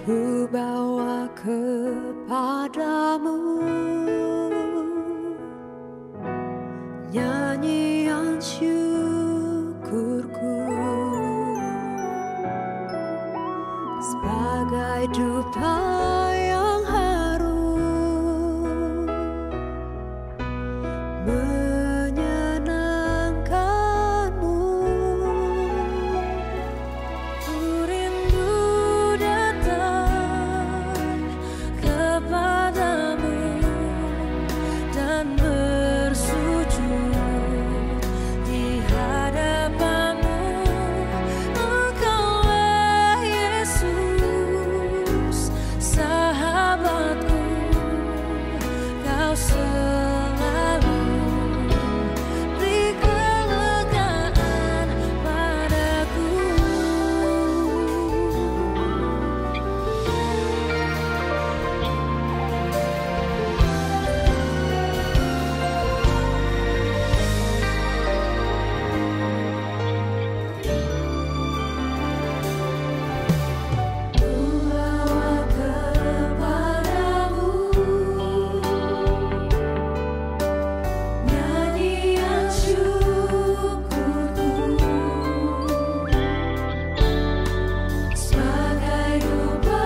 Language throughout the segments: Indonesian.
Ku bawa kepadamu nyanyian syukurku sebagai dupa yang harum menyenangkanmu. Ku rindu datang kepadamu dan bersujud di hadapanmu. Engkaulah Yesus, sahabatku, Kau selalu beri kelegaan padaku. Ku bawa kepadamu nyanyian syukurku sebagai dupa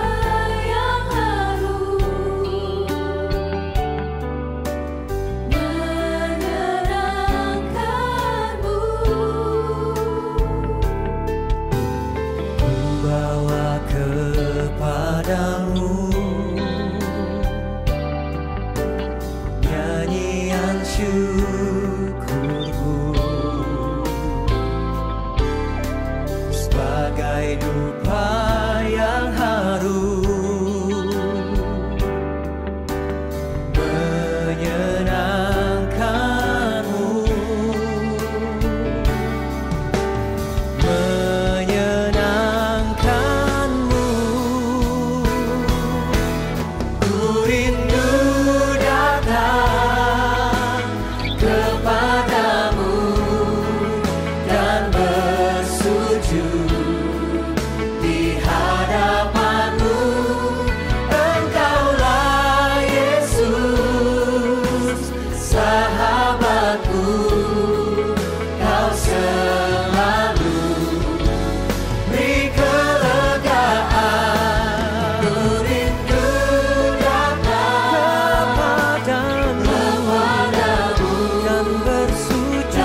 yang harum menyenangkanmu. Bawa kepadamu nyanyian syukurku sebagai dupa yang harum menyenangkanmu. Ku rindu datang kepadamu dan bersujud di hadapanmu. Engkaulah Yesus, sahabatku, Kau selalu beri kelegaan. Ku rindu datang kepadamu dan bersujud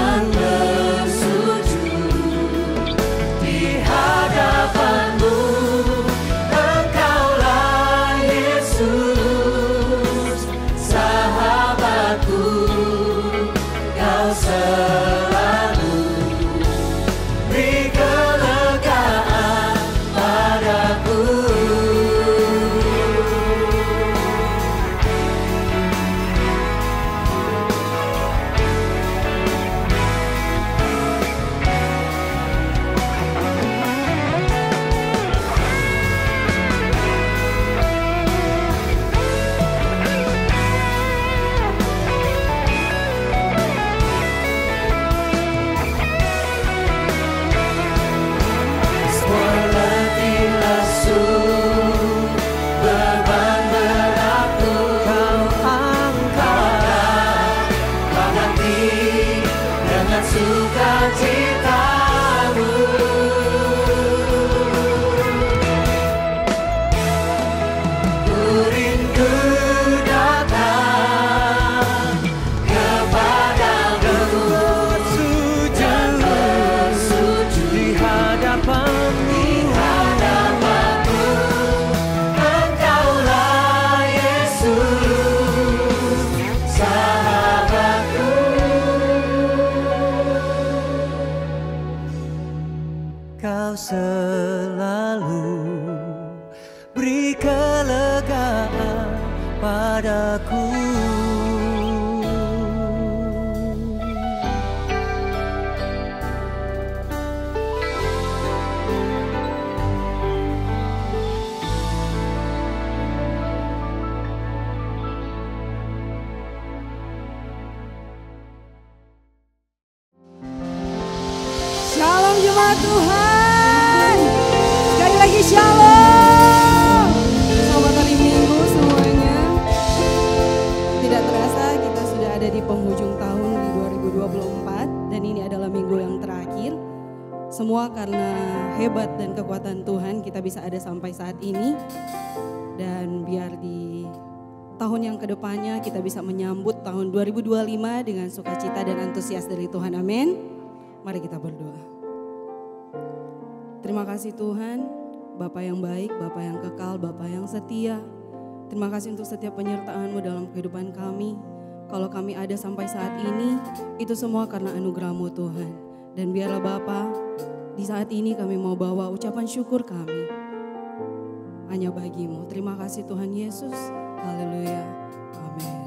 di hadapanmu. Engkaulah Yesus, sahabatku, Kau selalu beri kelegaan padaku. Semua letih lesu, beban beratku Kau angkat, Kau ganti dengan sukacitamu. Ku rindu datang kepadamu dan bersujud di hadapanmu. Engkaulah Yesus, sahabatku, Kau selalu beri kelegaan padaku. Shalom. Selamat hari Minggu semuanya. Tidak terasa kita sudah ada di penghujung tahun di 2024 dan ini adalah minggu yang terakhir. Semua karena hebat dan kekuatan Tuhan kita bisa ada sampai saat ini. Dan biar di tahun yang kedepannya kita bisa menyambut tahun 2025 dengan sukacita dan antusias dari Tuhan. Amin. Mari kita berdoa. Terima kasih Tuhan. Bapa yang baik, Bapa yang kekal, Bapa yang setia. Terima kasih untuk setiap penyertaan-Mu dalam kehidupan kami. Kalau kami ada sampai saat ini, itu semua karena anugerah-Mu Tuhan. Dan biarlah Bapa, di saat ini kami mau bawa ucapan syukur kami hanya bagi-Mu. Terima kasih Tuhan Yesus. Haleluya. Amin.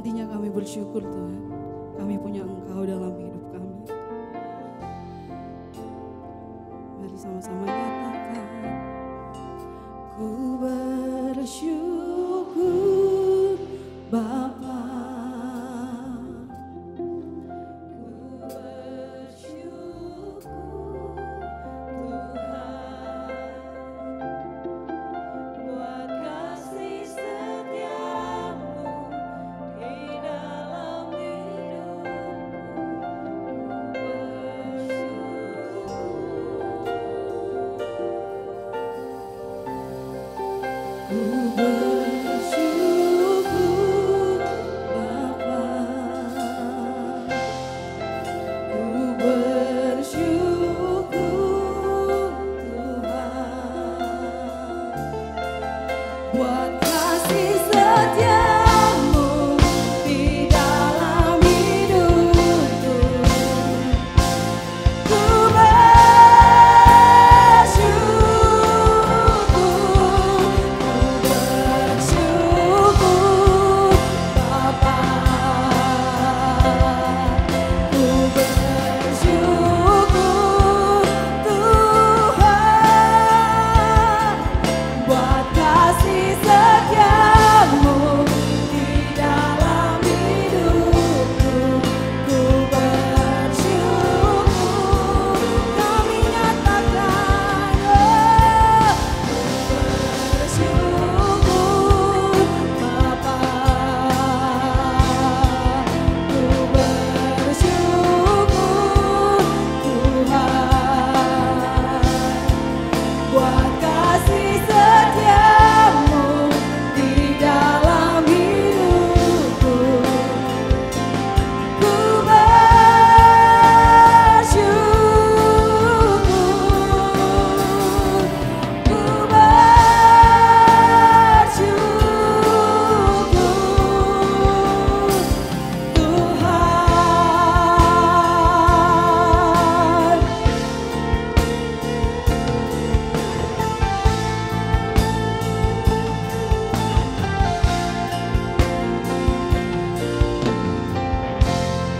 Intinya kami bersyukur Tuhan, kami punya Engkau dalam hidup kami. Mari sama-sama nyatakan, ku bersyukur Bapa.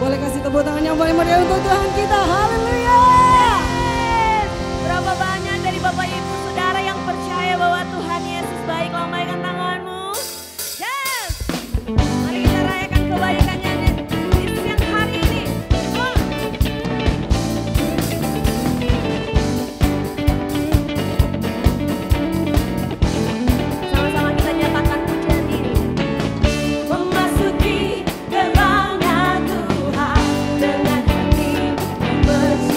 Boleh kasih tepuk tangan yang paling meriah untuk Tuhan kita. Haleluya. Berapa banyak dari Bapak Ibu Saudara yang percaya bahwa Tuhan Yesus baik? Lambaikan tanganmu. Yes. Mari kita rayakan kebaikannya di siang hari ini. Sama-sama kita nyatakan pujian ini. Memasuki gerbangnya Tuhan dengan hati yang bersih.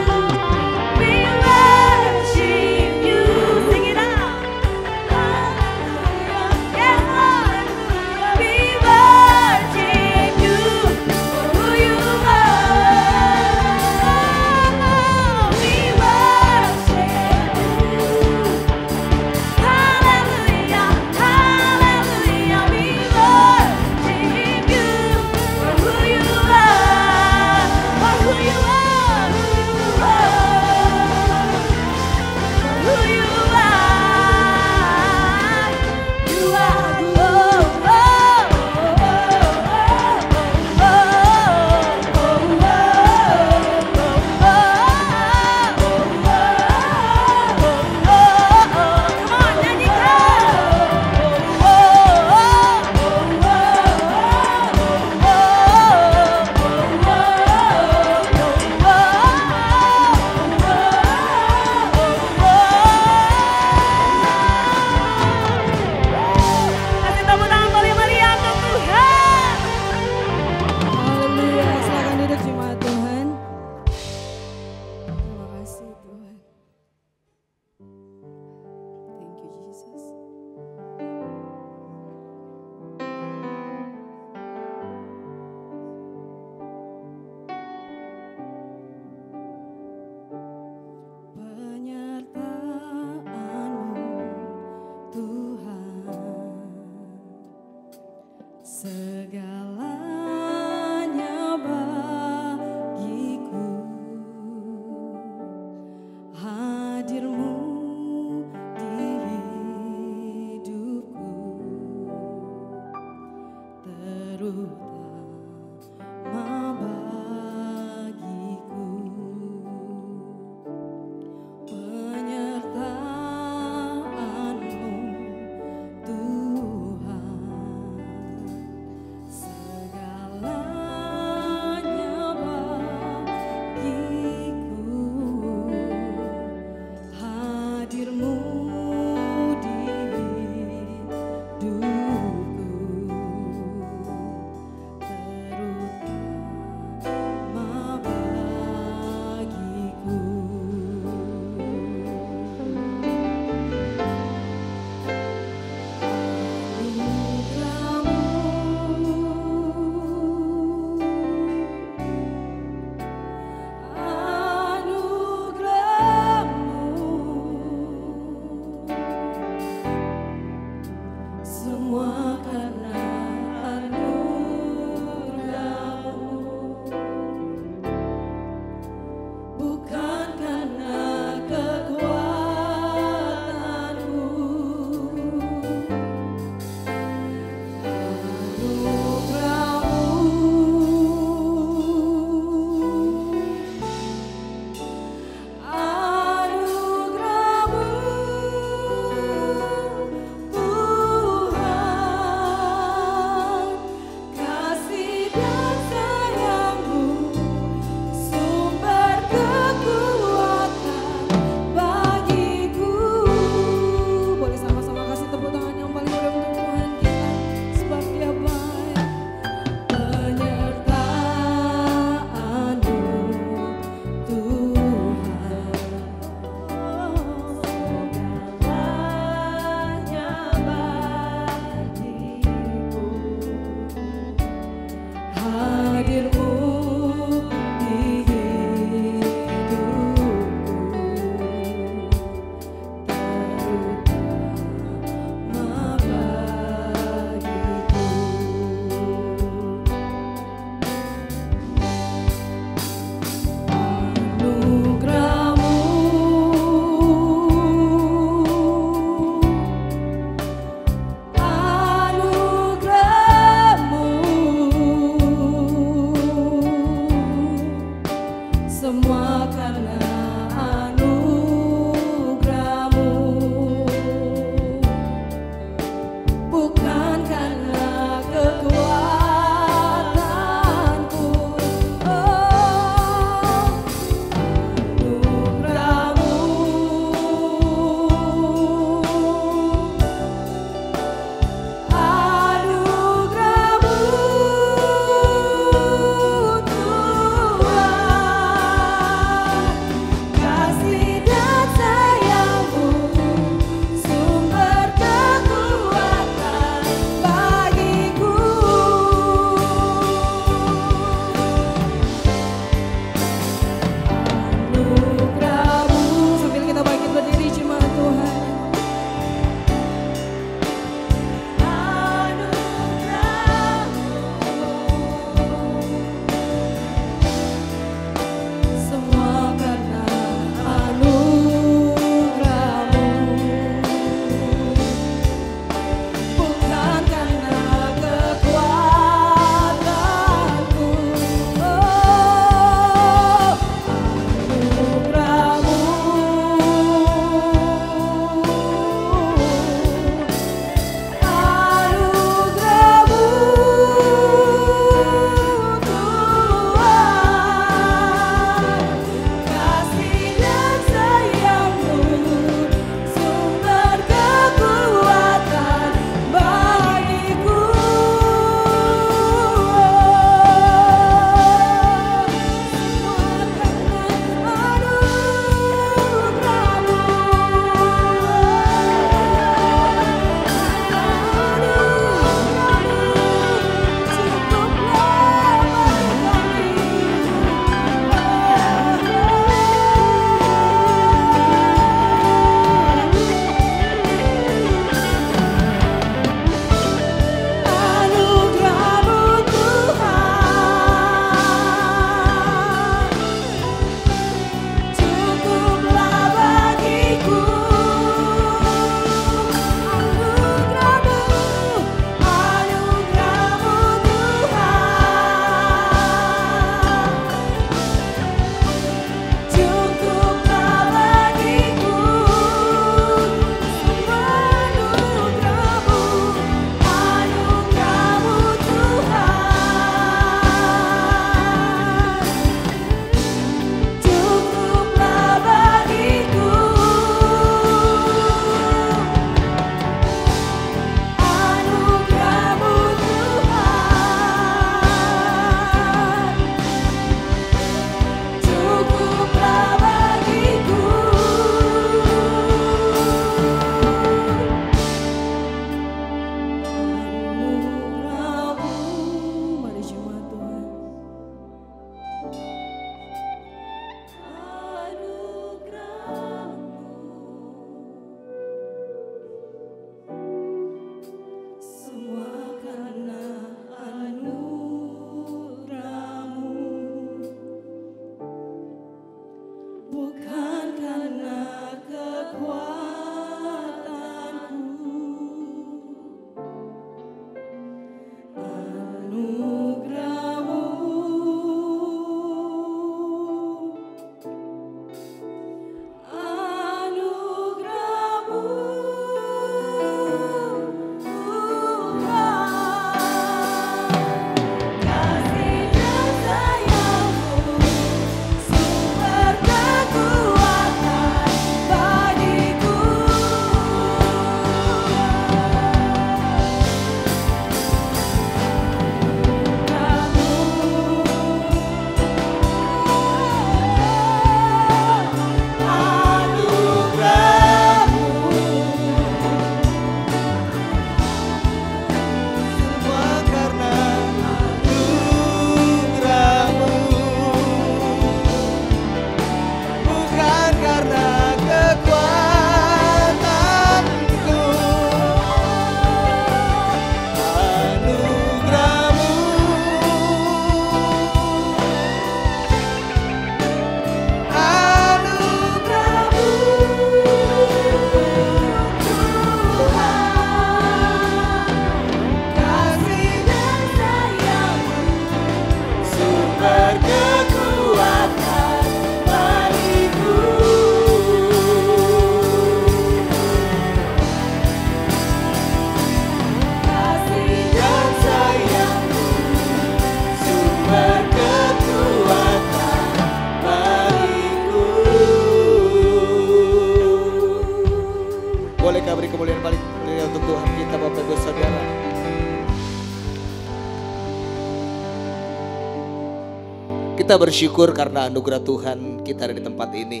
Kita bersyukur karena anugerah Tuhan kita ada di tempat ini.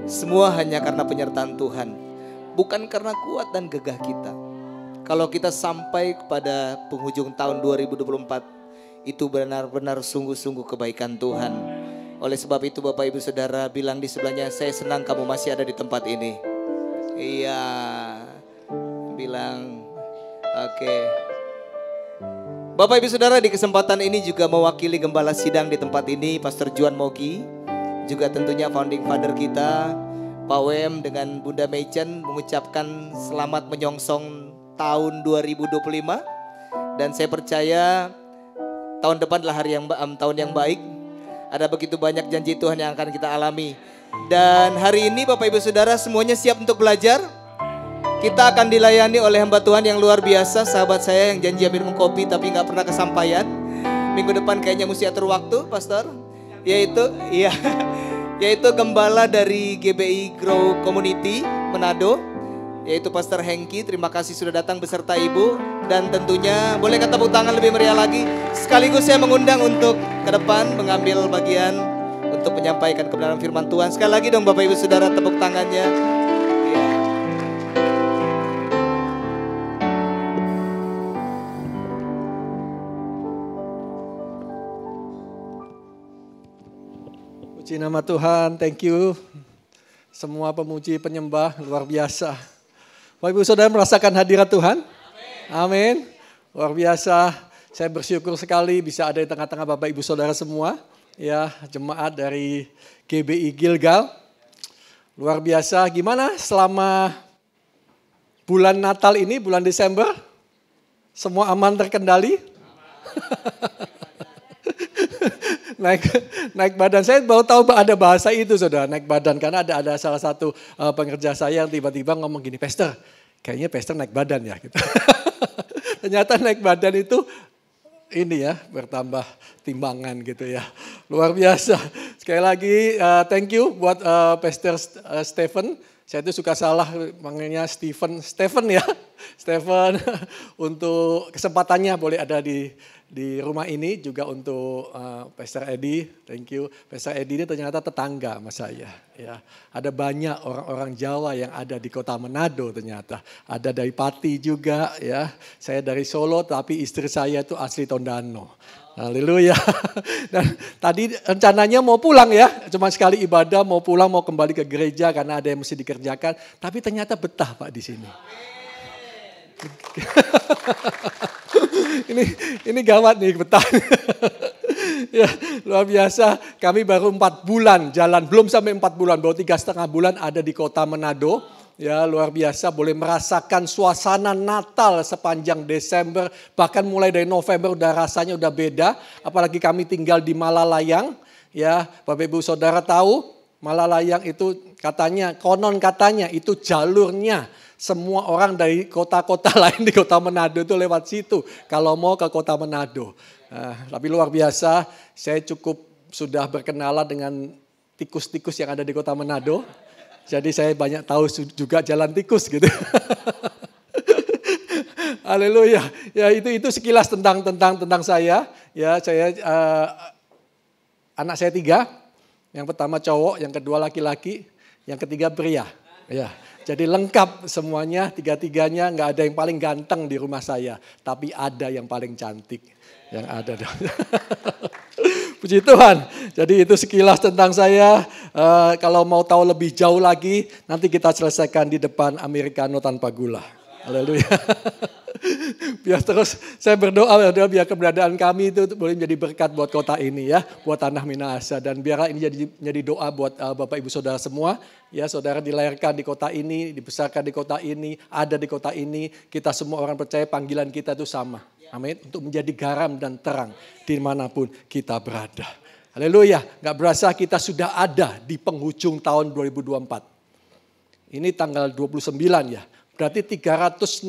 Semua hanya karena penyertaan Tuhan, bukan karena kuat dan gagah kita. Kalau kita sampai kepada penghujung tahun 2024, itu benar-benar sungguh-sungguh kebaikan Tuhan. Oleh sebab itu Bapak Ibu Saudara bilang di sebelahnya, saya senang kamu masih ada di tempat ini. Iya, bilang oke. Bapak Ibu Saudara, di kesempatan ini juga mewakili Gembala Sidang di tempat ini, Pastor Juan Mogi. Juga tentunya founding father kita, Pak Wem dengan Bunda Meichen, mengucapkan selamat menyongsong tahun 2025. Dan saya percaya tahun depan adalah tahun yang baik. Ada begitu banyak janji Tuhan yang akan kita alami. Dan hari ini Bapak Ibu Saudara semuanya siap untuk belajar. Kita akan dilayani oleh hamba Tuhan yang luar biasa, sahabat saya yang janji minum kopi tapi nggak pernah kesampaian. Minggu depan kayaknya mesti atur waktu, Pastor. Yaitu gembala dari GBI Grow Community Manado, yaitu Pastor Hengki. Terima kasih sudah datang beserta Ibu. Dan tentunya boleh kata tepuk tangan lebih meriah lagi. Sekaligus saya mengundang untuk ke depan mengambil bagian untuk menyampaikan kebenaran firman Tuhan. Sekali lagi dong Bapak Ibu Saudara, tepuk tangannya. Puji nama Tuhan, thank you. Semua pemuji penyembah luar biasa. Bapak Ibu Saudara merasakan hadirat Tuhan? Amin. Luar biasa. Saya bersyukur sekali bisa ada di tengah-tengah Bapak Ibu Saudara semua. Ya, jemaat dari GBI Gilgal. Luar biasa. Gimana selama bulan Natal ini, bulan Desember? Semua aman terkendali? naik badan. Saya baru tahu ada bahasa itu, Saudara, naik badan. Karena ada salah satu pengerja saya yang tiba-tiba ngomong gini, Pastor, kayaknya Pastor naik badan ya. Gitu. Ternyata naik badan itu ini ya, bertambah timbangan gitu ya. Luar biasa. Sekali lagi thank you buat Pastor Stephen. Saya itu suka salah manggilnya Stephen ya. Stephen untuk kesempatannya boleh ada di rumah ini, juga untuk Pastor Edi, thank you. Pastor Edi ini ternyata tetangga sama saya. Ya, ada banyak orang-orang Jawa yang ada di kota Manado ternyata. Ada dari Pati juga ya. Saya dari Solo tapi istri saya itu asli Tondano. Haleluya. Dan tadi rencananya mau pulang ya, cuma sekali ibadah mau pulang, mau kembali ke gereja karena ada yang mesti dikerjakan. Tapi ternyata betah Pak di sini. ini gawat nih betah. Ya, luar biasa. Kami baru 4 bulan jalan, belum sampai 4 bulan, baru 3,5 bulan ada di kota Manado. Ya, luar biasa, boleh merasakan suasana Natal sepanjang Desember, bahkan mulai dari November udah rasanya udah beda. Apalagi kami tinggal di Malalayang. Ya, Bapak Ibu Saudara tahu Malalayang itu konon katanya itu jalurnya semua orang dari kota-kota lain di kota Manado itu lewat situ kalau mau ke kota Manado. Tapi luar biasa, saya cukup sudah berkenalan dengan tikus-tikus yang ada di kota Manado. Jadi saya banyak tahu juga jalan tikus gitu. Haleluya. Ya itu sekilas tentang saya. Ya saya anak saya 3. Yang pertama cowok, yang kedua laki-laki, yang ketiga pria. Ya. Jadi lengkap semuanya, 3-3-nya, nggak ada yang paling ganteng di rumah saya, tapi ada yang paling cantik yang ada. Puji Tuhan. Jadi itu sekilas tentang saya. Kalau mau tahu lebih jauh lagi, nanti kita selesaikan di depan Americano tanpa gula. Haleluya. Biar terus saya berdoa biar keberadaan kami itu boleh menjadi berkat buat kota ini ya, buat tanah Minahasa, dan biarlah ini jadi doa buat Bapak Ibu Saudara semua. Ya, saudara dilahirkan di kota ini, dibesarkan di kota ini, ada di kota ini. Kita semua orang percaya panggilan kita itu sama. Amin. Untuk menjadi garam dan terang dimanapun kita berada. Haleluya. Gak berasa kita sudah ada di penghujung tahun 2024. Ini tanggal 29 ya. Berarti 363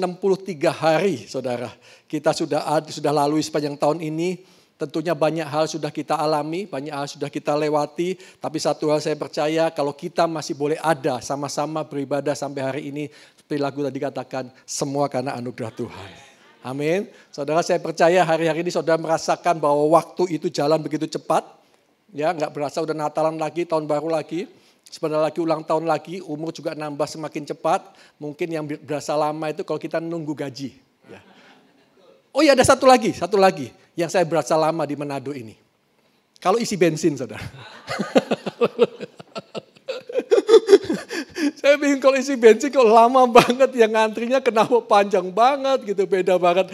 hari saudara. Kita sudah lalui sepanjang tahun ini. Tentunya banyak hal sudah kita alami, banyak hal sudah kita lewati. Tapi satu hal saya percaya, kalau kita masih boleh ada sama-sama beribadah sampai hari ini. Seperti lagu tadi katakan, semua karena anugerah Tuhan. Amin. Saudara, saya percaya hari-hari ini saudara merasakan bahwa waktu itu jalan begitu cepat. Ya, nggak berasa udah Natalan lagi, tahun baru lagi. Sebentar lagi ulang tahun lagi, umur juga nambah semakin cepat. Mungkin yang berasa lama itu kalau kita nunggu gaji. Ya. Oh iya, ada satu lagi yang saya berasa lama di Manado ini. Kalau isi bensin, saudara. Saya bingung kalau isi bensin kok lama banget, yang ngantrinya kenapa panjang banget gitu, beda banget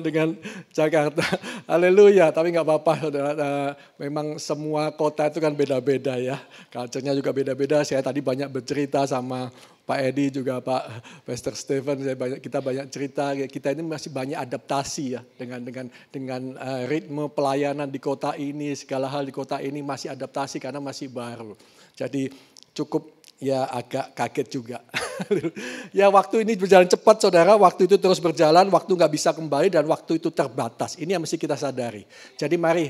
dengan Jakarta. Haleluya, tapi nggak apa-apa saudara, memang semua kota itu kan beda-beda ya, culture-nya juga beda-beda. Saya tadi banyak bercerita sama Pak Edi juga Pak Pastor Stephen, kita banyak cerita, kita ini masih banyak adaptasi ya dengan ritme pelayanan di kota ini, segala hal di kota ini masih adaptasi karena masih baru. Jadi cukup ya agak kaget juga. Ya waktu ini berjalan cepat saudara, waktu itu terus berjalan, waktu nggak bisa kembali dan waktu itu terbatas. Ini yang mesti kita sadari. Jadi mari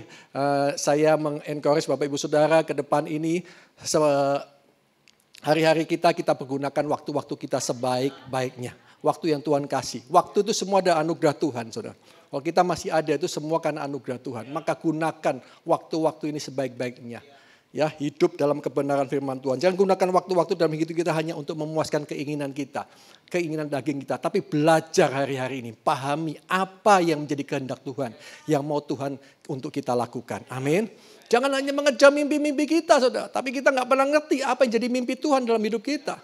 saya mengencourage Bapak Ibu Saudara ke depan ini, hari-hari kita pergunakan waktu-waktu kita sebaik-baiknya. Waktu yang Tuhan kasih. Waktu itu semua ada anugerah Tuhan saudara. Kalau kita masih ada itu semua karena anugerah Tuhan. Maka gunakan waktu-waktu ini sebaik-baiknya. Ya, hidup dalam kebenaran firman Tuhan. Jangan gunakan waktu-waktu dalam hidup kita hanya untuk memuaskan keinginan kita, keinginan daging kita. Tapi belajar hari-hari ini, pahami apa yang menjadi kehendak Tuhan, yang mau Tuhan untuk kita lakukan. Amin. Jangan hanya mengejar mimpi-mimpi kita, saudara. Tapi kita nggak pernah ngerti apa yang jadi mimpi Tuhan dalam hidup kita.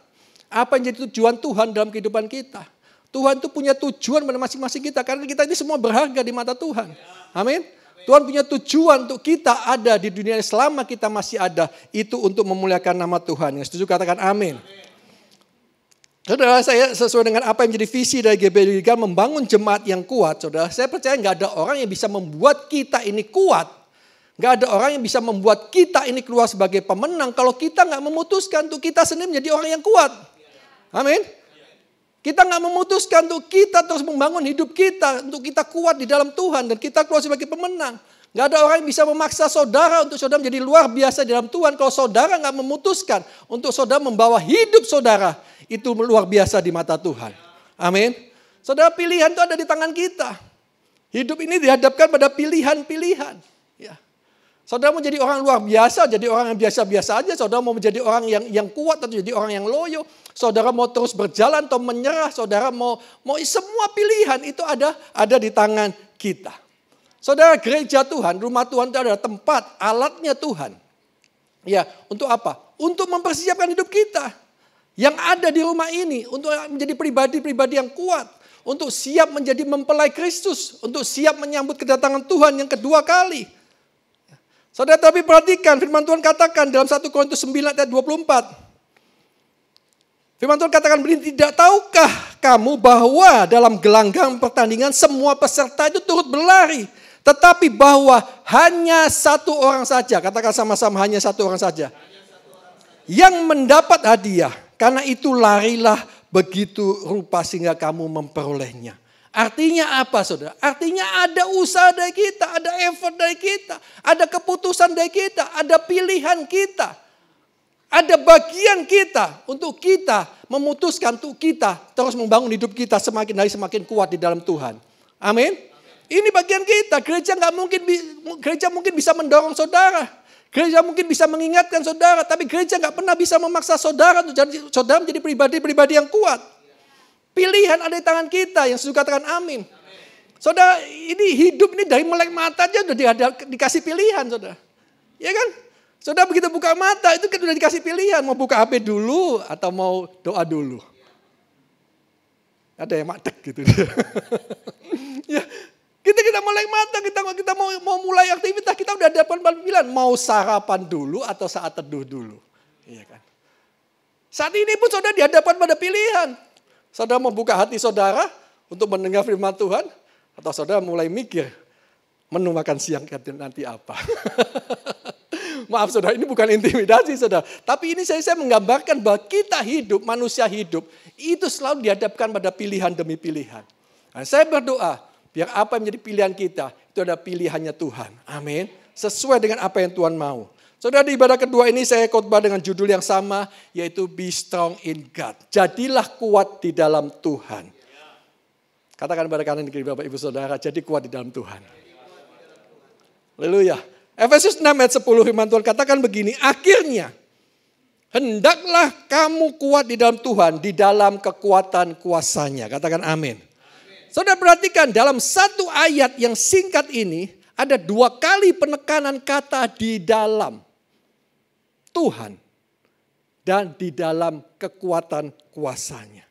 Apa yang jadi tujuan Tuhan dalam kehidupan kita. Tuhan itu punya tujuan pada masing-masing kita. Karena kita ini semua berharga di mata Tuhan. Amin. Tuhan punya tujuan untuk kita ada di dunia ini selama kita masih ada. Itu untuk memuliakan nama Tuhan. Yang setuju katakan amin. Saudara, saya sesuai dengan apa yang jadi visi dari GBI Liga membangun jemaat yang kuat. Saudara, saya percaya nggak ada orang yang bisa membuat kita ini kuat. Nggak ada orang yang bisa membuat kita ini keluar sebagai pemenang. Kalau kita nggak memutuskan untuk kita sendiri menjadi orang yang kuat. Amin. Kita nggak memutuskan untuk kita terus membangun hidup kita, untuk kita kuat di dalam Tuhan dan kita keluar sebagai pemenang. Nggak ada orang yang bisa memaksa saudara untuk saudara menjadi luar biasa di dalam Tuhan. Kalau saudara nggak memutuskan untuk saudara membawa hidup saudara, itu luar biasa di mata Tuhan. Amin. Saudara, pilihan itu ada di tangan kita. Hidup ini dihadapkan pada pilihan-pilihan. Ya. Saudara mau jadi orang luar biasa, jadi orang yang biasa-biasa aja. Saudara mau menjadi orang yang kuat atau jadi orang yang loyo. Saudara mau terus berjalan atau menyerah. Saudara mau semua pilihan itu ada di tangan kita. Saudara, gereja Tuhan, rumah Tuhan itu adalah tempat alatnya Tuhan. Ya, untuk apa? Untuk mempersiapkan hidup kita. Yang ada di rumah ini untuk menjadi pribadi-pribadi yang kuat. Untuk siap menjadi mempelai Kristus. Untuk siap menyambut kedatangan Tuhan yang kedua kali. Saudara, tapi perhatikan firman Tuhan katakan dalam 1 Korintus 9 ayat 24. Firman Tuhan katakan begini, tidak tahukah kamu bahwa dalam gelanggang pertandingan semua peserta itu turut berlari. Tetapi bahwa hanya satu orang saja, katakan sama-sama hanya satu orang saja. Yang mendapat hadiah, karena itu larilah begitu rupa sehingga kamu memperolehnya. Artinya apa saudara? Artinya ada usaha dari kita, ada effort dari kita, ada keputusan dari kita, ada pilihan kita. Ada bagian kita untuk kita memutuskan untuk kita terus membangun hidup kita semakin hari semakin kuat di dalam Tuhan. Amin. Ini bagian kita. Gereja mungkin bisa mendorong saudara. Gereja mungkin bisa mengingatkan saudara. Tapi gereja nggak pernah bisa memaksa saudara untuk jadi saudara menjadi pribadi-pribadi yang kuat. Pilihan ada di tangan kita yang sudah katakan amin. Saudara, ini hidup ini dari melek mata aja udah dikasih pilihan saudara. Ya kan? Saudara begitu buka mata itu kan udah dikasih pilihan. Mau buka HP dulu atau mau doa dulu. Ada yang matek gitu. Ya, kita melek mata, kita mau mulai aktivitas, kita udah ada pilihan. Mau sarapan dulu atau saat teduh dulu. Iya kan? Saat ini pun saudara dihadapkan pada pilihan. Saudara mau buka hati saudara untuk mendengar firman Tuhan. Atau saudara mulai mikir, menu makan siang nanti apa. Maaf saudara, ini bukan intimidasi saudara. Tapi ini saya menggambarkan bahwa kita hidup, manusia hidup, itu selalu dihadapkan pada pilihan demi pilihan. Nah, saya berdoa, biar apa yang menjadi pilihan kita, itu adalah pilihannya Tuhan. Amin. Sesuai dengan apa yang Tuhan mau. Saudara, di ibadah kedua ini saya khotbah dengan judul yang sama, yaitu Be Strong in God. Jadilah kuat di dalam Tuhan. Katakan pada kanan kiri Bapak Ibu Saudara, jadi kuat di dalam Tuhan. Haleluya. Efesus 6 ayat 10 firman Tuhan katakan begini, akhirnya hendaklah kamu kuat di dalam Tuhan, di dalam kekuatan kuasanya. Katakan amin. Saudara perhatikan dalam satu ayat yang singkat ini ada 2 kali penekanan kata di dalam Tuhan dan di dalam kekuatan kuasanya.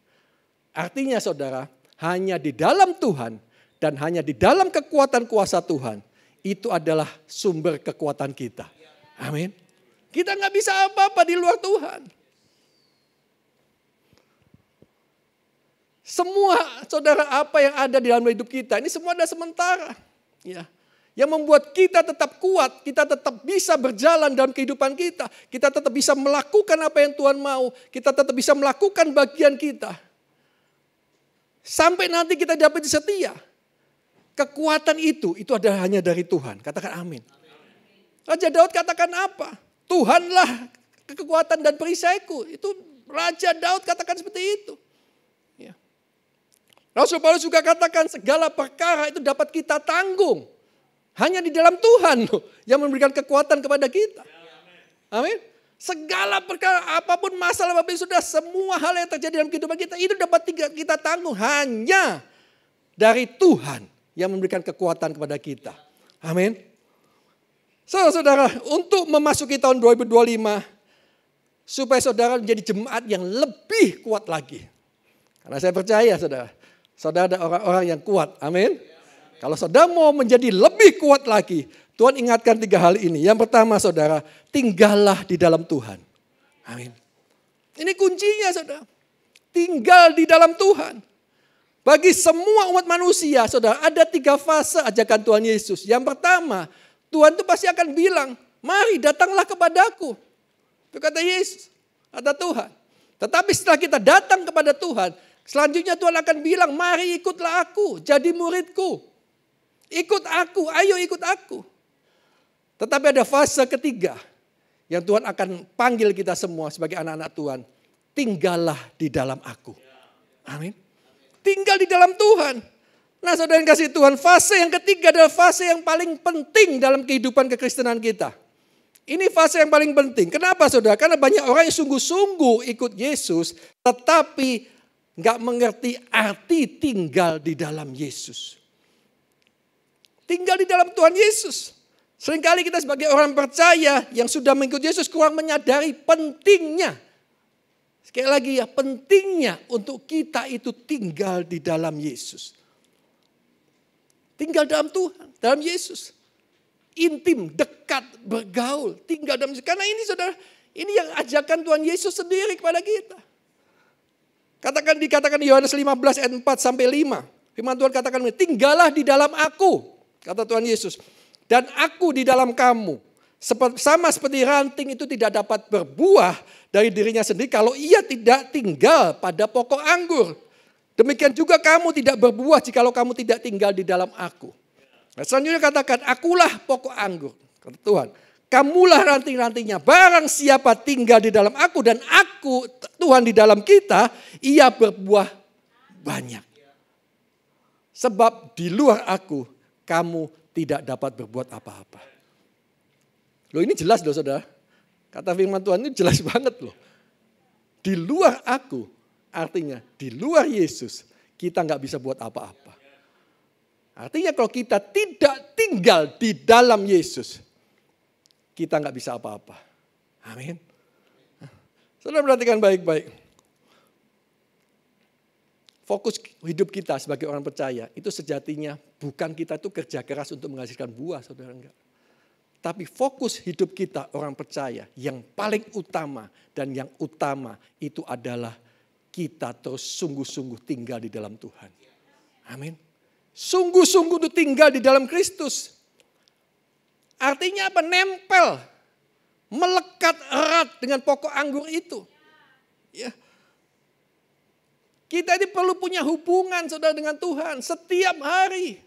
Artinya saudara, hanya di dalam Tuhan dan hanya di dalam kekuatan kuasa Tuhan itu adalah sumber kekuatan kita. Amin. Kita nggak bisa apa-apa di luar Tuhan. Semua saudara apa yang ada di dalam hidup kita ini semua ada sementara. Ya. Yang membuat kita tetap kuat, kita tetap bisa berjalan dalam kehidupan kita. Kita tetap bisa melakukan apa yang Tuhan mau. Kita tetap bisa melakukan bagian kita. Sampai nanti kita dapat setia. Kekuatan itu adalah hanya dari Tuhan. Katakan amin. Raja Daud katakan apa? Tuhanlah kekuatan dan perisaiku. Itu Raja Daud katakan seperti itu. Ya. Rasul Paulus juga katakan segala perkara itu dapat kita tanggung. Hanya di dalam Tuhan yang memberikan kekuatan kepada kita. Amin. Segala perkara, apapun masalah Bapak Ibu Saudara, semua hal yang terjadi dalam kehidupan kita itu dapat kita tanggung hanya dari Tuhan yang memberikan kekuatan kepada kita. Amin. Saudara, untuk memasuki tahun 2025, supaya saudara menjadi jemaat yang lebih kuat lagi. Karena saya percaya saudara ada orang-orang yang kuat. Amin. Kalau saudara mau menjadi lebih kuat lagi, Tuhan ingatkan 3 hal ini. Yang pertama saudara, tinggallah di dalam Tuhan. Amin. Ini kuncinya saudara. Tinggal di dalam Tuhan. Bagi semua umat manusia saudara, ada 3 fase ajakan Tuhan Yesus. Yang pertama, Tuhan itu pasti akan bilang, mari datanglah kepadaku. Itu kata Yesus, kata Tuhan. Tetapi setelah kita datang kepada Tuhan, selanjutnya Tuhan akan bilang, mari ikutlah aku, jadi muridku. Ikut aku, ayo ikut aku. Tetapi ada fase ketiga yang Tuhan akan panggil kita semua sebagai anak-anak Tuhan. Tinggallah di dalam aku. Amin. Tinggal di dalam Tuhan. Nah saudara yang kasih Tuhan, fase yang ketiga adalah fase yang paling penting dalam kehidupan kekristenan kita. Ini fase yang paling penting. Kenapa saudara? Karena banyak orang yang sungguh-sungguh ikut Yesus, tetapi nggak mengerti arti tinggal di dalam Yesus. Tinggal di dalam Tuhan Yesus. Seringkali kita sebagai orang percaya yang sudah mengikut Yesus kurang menyadari pentingnya. Sekali lagi ya, pentingnya untuk kita itu tinggal di dalam Yesus. Tinggal dalam Tuhan, dalam Yesus. Intim, dekat, bergaul, tinggal dalam Yesus. Karena ini saudara, ini yang ajakan Tuhan Yesus sendiri kepada kita. Dikatakan di Yohanes 15 ayat 4 sampai 5. Firman Tuhan katakan, tinggallah di dalam aku. Kata Tuhan Yesus, dan aku di dalam kamu. Sama seperti ranting itu tidak dapat berbuah dari dirinya sendiri kalau ia tidak tinggal pada pokok anggur. Demikian juga kamu tidak berbuah jikalau kamu tidak tinggal di dalam aku. Nah, selanjutnya katakan, akulah pokok anggur. Kata Tuhan, kamulah ranting-rantingnya. Barang siapa tinggal di dalam aku dan aku, Tuhan di dalam kita, ia berbuah banyak. Sebab di luar aku, kamu tidak dapat berbuat apa-apa. Loh ini jelas loh saudara. Kata firman Tuhan ini jelas banget loh. Di luar aku, artinya di luar Yesus, kita nggak bisa buat apa-apa. Artinya kalau kita tidak tinggal di dalam Yesus, kita nggak bisa apa-apa. Amin. Saudara perhatikan baik-baik. Fokus hidup kita sebagai orang percaya itu sejatinya bukan kita itu kerja keras untuk menghasilkan buah, saudara, enggak. Tapi fokus hidup kita orang percaya yang paling utama dan yang utama itu adalah kita terus sungguh-sungguh tinggal di dalam Tuhan. Amin. Sungguh-sungguh itu tinggal di dalam Kristus. Artinya apa? Nempel, melekat erat dengan pokok anggur itu. Ya. Kita ini perlu punya hubungan saudara dengan Tuhan setiap hari.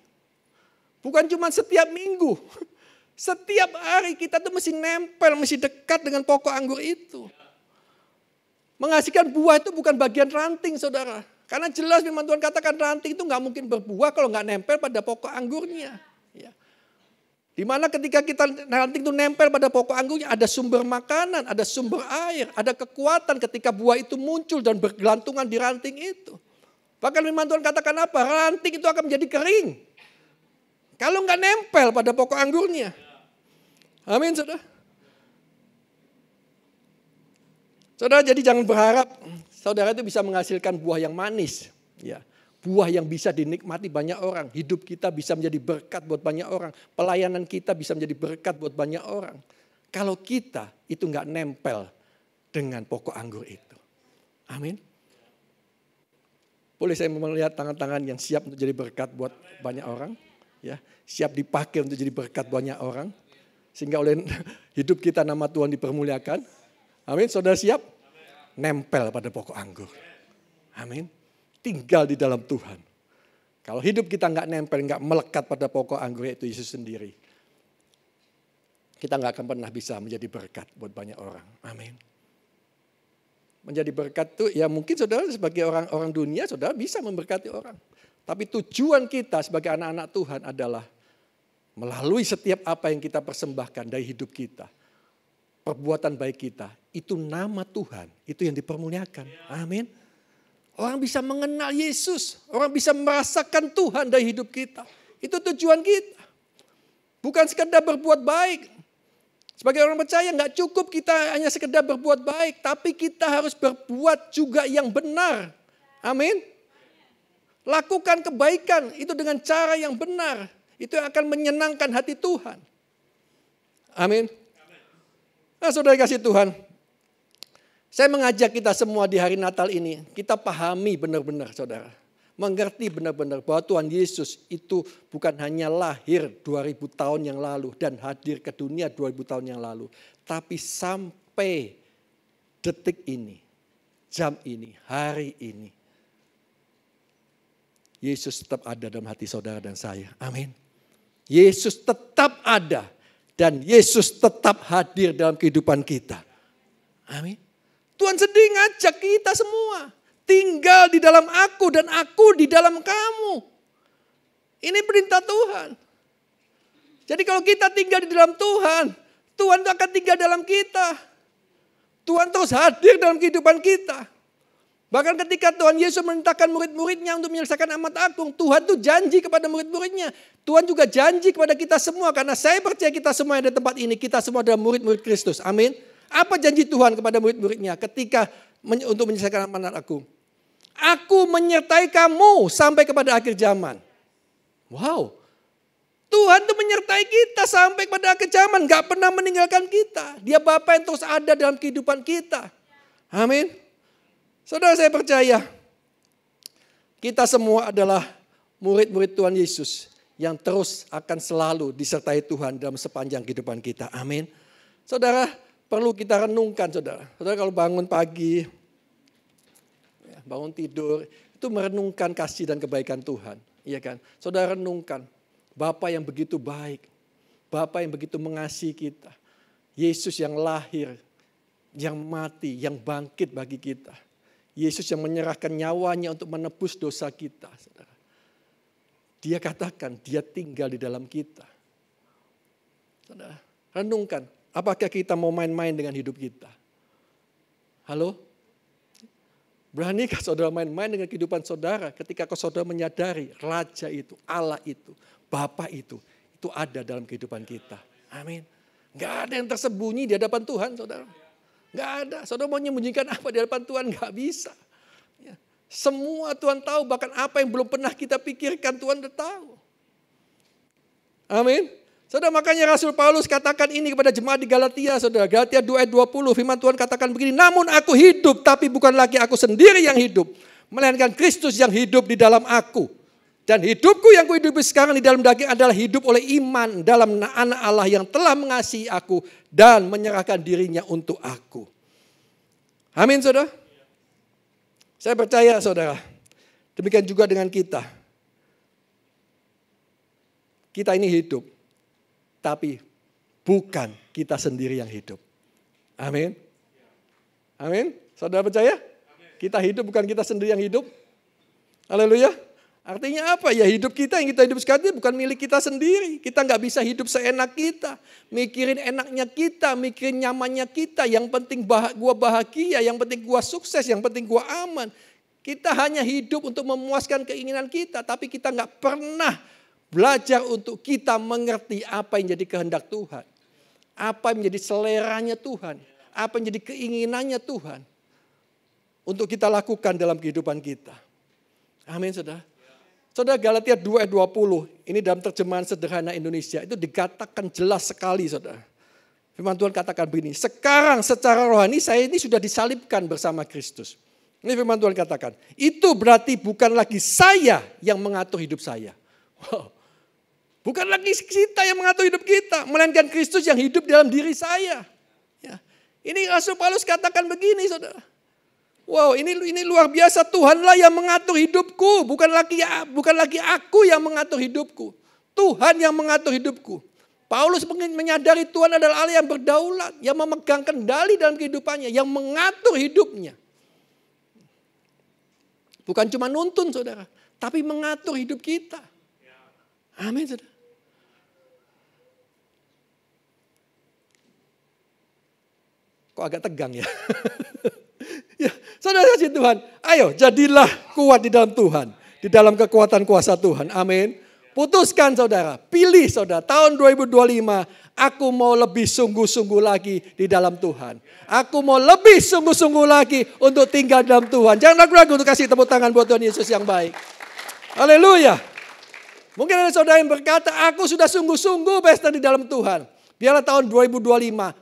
Bukan cuma setiap minggu. Setiap hari kita tuh mesti nempel, mesti dekat dengan pokok anggur itu. Menghasilkan buah itu bukan bagian ranting saudara. Karena jelas firman Tuhan katakan ranting itu gak mungkin berbuah kalau gak nempel pada pokok anggurnya. Ya. Di mana ketika kita ranting itu nempel pada pokok anggurnya, ada sumber makanan, ada sumber air, ada kekuatan ketika buah itu muncul dan bergelantungan di ranting itu. Bahkan firman Tuhan katakan apa? Ranting itu akan menjadi kering. Kalau nggak nempel pada pokok anggurnya. Amin, saudara. Saudara, jadi jangan berharap saudara itu bisa menghasilkan buah yang manis. Ya. Buah yang bisa dinikmati banyak orang. Hidup kita bisa menjadi berkat buat banyak orang. Pelayanan kita bisa menjadi berkat buat banyak orang. Kalau kita itu nggak nempel dengan pokok anggur itu. Amin. Boleh saya melihat tangan-tangan yang siap untuk jadi berkat buat banyak orang. Ya, siap dipakai untuk jadi berkat banyak orang. Sehingga oleh hidup kita nama Tuhan dipermuliakan. Amin. Saudara siap? Nempel pada pokok anggur. Amin. Tinggal di dalam Tuhan. Kalau hidup kita nggak nempel, nggak melekat pada pokok anggur itu Yesus sendiri, kita nggak akan pernah bisa menjadi berkat buat banyak orang. Amin. Menjadi berkat tuh ya mungkin saudara sebagai orang dunia saudara bisa memberkati orang. Tapi tujuan kita sebagai anak-anak Tuhan adalah melalui setiap apa yang kita persembahkan dari hidup kita, perbuatan baik kita, itu nama Tuhan, itu yang dipermuliakan. Amin. Orang bisa mengenal Yesus. Orang bisa merasakan Tuhan dari hidup kita. Itu tujuan kita. Bukan sekedar berbuat baik. Sebagai orang percaya nggak cukup kita hanya sekedar berbuat baik. Tapi kita harus berbuat juga yang benar. Amin. Lakukan kebaikan itu dengan cara yang benar. Itu yang akan menyenangkan hati Tuhan. Amin. Nah saudara kasih Tuhan. Saya mengajak kita semua di hari Natal ini, kita pahami benar-benar saudara. Mengerti benar-benar bahwa Tuhan Yesus itu bukan hanya lahir 2000 tahun yang lalu dan hadir ke dunia 2000 tahun yang lalu. Tapi sampai detik ini, jam ini, hari ini. Yesus tetap ada dalam hati saudara dan saya. Amin. Yesus tetap ada dan Yesus tetap hadir dalam kehidupan kita. Amin. Tuhan sedih ngajak kita semua. Tinggal di dalam aku dan aku di dalam kamu. Ini perintah Tuhan. Jadi kalau kita tinggal di dalam Tuhan, Tuhan itu akan tinggal dalam kita. Tuhan terus hadir dalam kehidupan kita. Bahkan ketika Tuhan Yesus memerintahkan murid-muridnya untuk menyelesaikan amat agung, Tuhan tuh janji kepada murid-muridnya. Tuhan juga janji kepada kita semua. Karena saya percaya kita semua yang ada di tempat ini, kita semua adalah murid-murid Kristus. Amin. Apa janji Tuhan kepada murid-muridnya ketika untuk menyelesaikan amanat aku? Aku menyertai kamu sampai kepada akhir zaman. Wow. Tuhan tuh menyertai kita sampai kepada akhir zaman. Gak pernah meninggalkan kita. Dia Bapa yang terus ada dalam kehidupan kita. Amin. Saudara saya percaya. Kita semua adalah murid-murid Tuhan Yesus. Yang terus akan selalu disertai Tuhan dalam sepanjang kehidupan kita. Amin. Saudara. Perlu kita renungkan saudara. Saudara kalau bangun pagi, bangun tidur, itu merenungkan kasih dan kebaikan Tuhan. Iya kan? Saudara renungkan, Bapa yang begitu baik, Bapa yang begitu mengasihi kita. Yesus yang lahir, yang mati, yang bangkit bagi kita. Yesus yang menyerahkan nyawanya untuk menebus dosa kita. Saudara. Dia katakan, dia tinggal di dalam kita. Saudara, renungkan. Apakah kita mau main-main dengan hidup kita? Halo? Beranikah saudara main-main dengan kehidupan saudara ketika saudara menyadari Raja itu, Allah itu, Bapa itu ada dalam kehidupan kita. Amin. Gak ada yang tersembunyi di hadapan Tuhan saudara. Gak ada. Saudara mau menyembunyikan apa di hadapan Tuhan? Gak bisa. Ya. Semua Tuhan tahu, bahkan apa yang belum pernah kita pikirkan Tuhan udah tahu. Amin. Saudara makanya Rasul Paulus katakan ini kepada jemaat di Galatia. Saudara Galatia 2 ayat 20 firman Tuhan katakan begini. Namun aku hidup tapi bukan lagi aku sendiri yang hidup. Melainkan Kristus yang hidup di dalam aku. Dan hidupku yang kuhidupi sekarang di dalam daging adalah hidup oleh iman dalam anak Allah yang telah mengasihi aku. Dan menyerahkan dirinya untuk aku. Amin saudara. Saya percaya saudara. Demikian juga dengan kita. Kita ini hidup. Tapi bukan kita sendiri yang hidup. Amin. Amin. Saudara percaya? Kita hidup bukan kita sendiri yang hidup. Haleluya. Artinya apa? Ya hidup kita yang kita hidup sekarang ini bukan milik kita sendiri. Kita nggak bisa hidup seenak kita. Mikirin enaknya kita, mikirin nyamannya kita. Yang penting gua bahagia, yang penting gua sukses, yang penting gua aman. Kita hanya hidup untuk memuaskan keinginan kita. Tapi kita nggak pernah belajar untuk kita mengerti apa yang jadi kehendak Tuhan. Apa yang menjadi seleranya Tuhan. Apa yang jadi keinginannya Tuhan. Untuk kita lakukan dalam kehidupan kita. Amin, saudara. Saudara, Galatia 2 ayat 20, ini dalam terjemahan sederhana Indonesia, itu dikatakan jelas sekali, saudara. Firman Tuhan katakan begini, sekarang secara rohani saya ini sudah disalibkan bersama Kristus. Ini firman Tuhan katakan, itu berarti bukan lagi saya yang mengatur hidup saya. Wow. Bukan lagi kita yang mengatur hidup kita, melainkan Kristus yang hidup dalam diri saya. Ya. Ini Rasul Paulus katakan begini, saudara. Wow, ini luar biasa. Tuhanlah yang mengatur hidupku, bukan lagi aku yang mengatur hidupku. Tuhan yang mengatur hidupku. Paulus menyadari Tuhan adalah Allah yang berdaulat, yang memegang kendali dalam kehidupannya, yang mengatur hidupnya. Bukan cuma nuntun, saudara, tapi mengatur hidup kita. Amin, saudara. Kok agak tegang ya? Ya, saudara kasih Tuhan, ayo jadilah kuat di dalam Tuhan. Di dalam kekuatan kuasa Tuhan, amin. Putuskan saudara, pilih saudara, tahun 2025 aku mau lebih sungguh-sungguh lagi di dalam Tuhan. Aku mau lebih sungguh-sungguh lagi untuk tinggal di dalam Tuhan. Jangan ragu-ragu untuk kasih tepuk tangan buat Tuhan Yesus yang baik. Haleluya. Mungkin ada saudara yang berkata, aku sudah sungguh-sungguh pesta di dalam Tuhan. Biarlah tahun 2025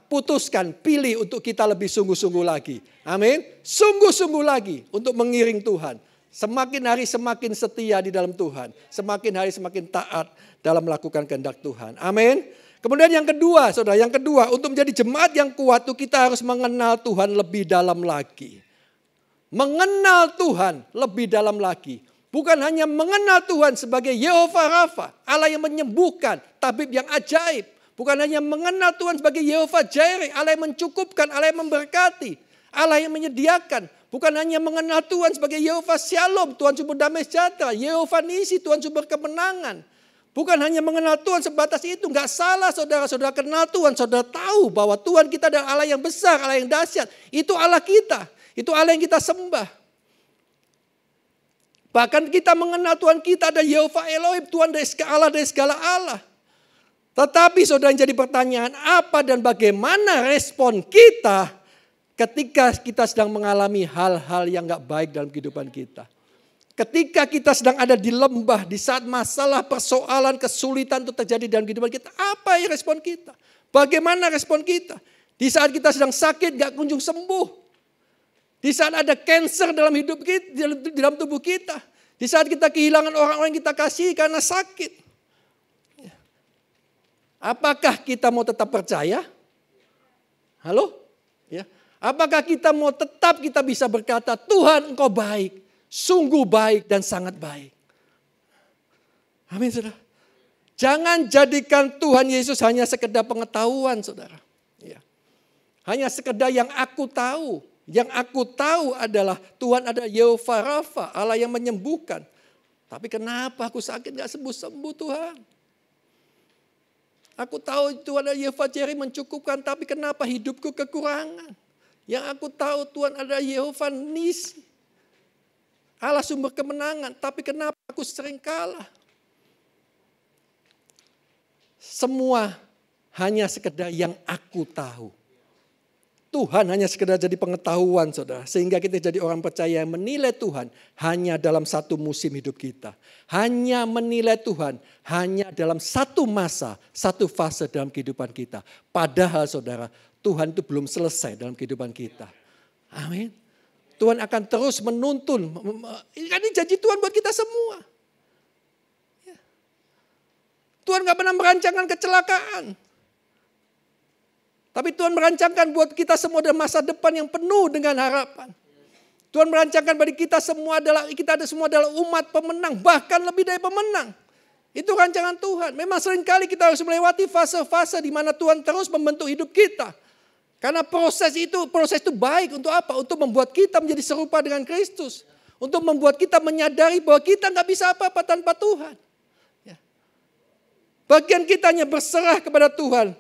putuskan, pilih untuk kita lebih sungguh-sungguh lagi. Amin. Sungguh-sungguh lagi untuk mengiring Tuhan. Semakin hari semakin setia di dalam Tuhan. Semakin hari semakin taat dalam melakukan kehendak Tuhan. Amin. Kemudian yang kedua, saudara, yang kedua, untuk menjadi jemaat yang kuat itu kita harus mengenal Tuhan lebih dalam lagi. Mengenal Tuhan lebih dalam lagi. Bukan hanya mengenal Tuhan sebagai Yehovah Rafa, Allah yang menyembuhkan, tabib yang ajaib. Bukan hanya mengenal Tuhan sebagai Yehovah Jireh, Allah yang mencukupkan, Allah yang memberkati, Allah yang menyediakan. Bukan hanya mengenal Tuhan sebagai Yehovah Shalom, Tuhan sumber damai sejahtera, Yehovah Nisi, Tuhan sumber kemenangan. Bukan hanya mengenal Tuhan sebatas itu, enggak salah saudara-saudara kenal Tuhan, saudara tahu bahwa Tuhan kita adalah Allah yang besar, Allah yang dahsyat. Itu Allah kita, itu Allah yang kita sembah. Bahkan kita mengenal Tuhan kita ada Yehovah Elohim, Tuhan dari segala Allah. Tetapi saudara, yang jadi pertanyaan, apa dan bagaimana respon kita ketika kita sedang mengalami hal-hal yang gak baik dalam kehidupan kita. Ketika kita sedang ada di lembah, di saat masalah, persoalan, kesulitan itu terjadi dalam kehidupan kita, apa ya respon kita? Bagaimana respon kita? Di saat kita sedang sakit gak kunjung sembuh. Di saat ada cancer dalam hidup kita, dalam tubuh kita. Di saat kita kehilangan orang-orang yang kita kasihi karena sakit. Apakah kita mau tetap percaya? Halo? Ya. Apakah kita mau tetap kita bisa berkata, Tuhan Engkau baik, sungguh baik dan sangat baik. Amin, saudara. Jangan jadikan Tuhan Yesus hanya sekedar pengetahuan, saudara. Ya. Hanya sekedar yang aku tahu. Yang aku tahu adalah Tuhan ada Yehovah Rafa, Allah yang menyembuhkan. Tapi kenapa aku sakit gak sembuh-sembuh Tuhan? Aku tahu Tuhan ada Yehovah Jireh mencukupkan, tapi kenapa hidupku kekurangan? Yang aku tahu Tuhan ada Yehovah Nisi, Allah sumber kemenangan, tapi kenapa aku sering kalah? Semua hanya sekedar yang aku tahu. Tuhan hanya sekedar jadi pengetahuan, saudara. Sehingga kita jadi orang percaya yang menilai Tuhan hanya dalam satu musim hidup kita. Hanya menilai Tuhan hanya dalam satu masa, satu fase dalam kehidupan kita. Padahal saudara, Tuhan itu belum selesai dalam kehidupan kita. Amin. Tuhan akan terus menuntun. Ini janji Tuhan buat kita semua. Tuhan gak pernah merancangkan kecelakaan. Tapi Tuhan merancangkan buat kita semua ada masa depan yang penuh dengan harapan. Tuhan merancangkan bagi kita semua adalah umat pemenang, bahkan lebih dari pemenang. Itu rancangan Tuhan. Memang seringkali kita harus melewati fase-fase di mana Tuhan terus membentuk hidup kita. Karena proses itu baik untuk apa? Untuk membuat kita menjadi serupa dengan Kristus. Untuk membuat kita menyadari bahwa kita nggak bisa apa-apa tanpa Tuhan. Ya. Bagian kitanya berserah kepada Tuhan.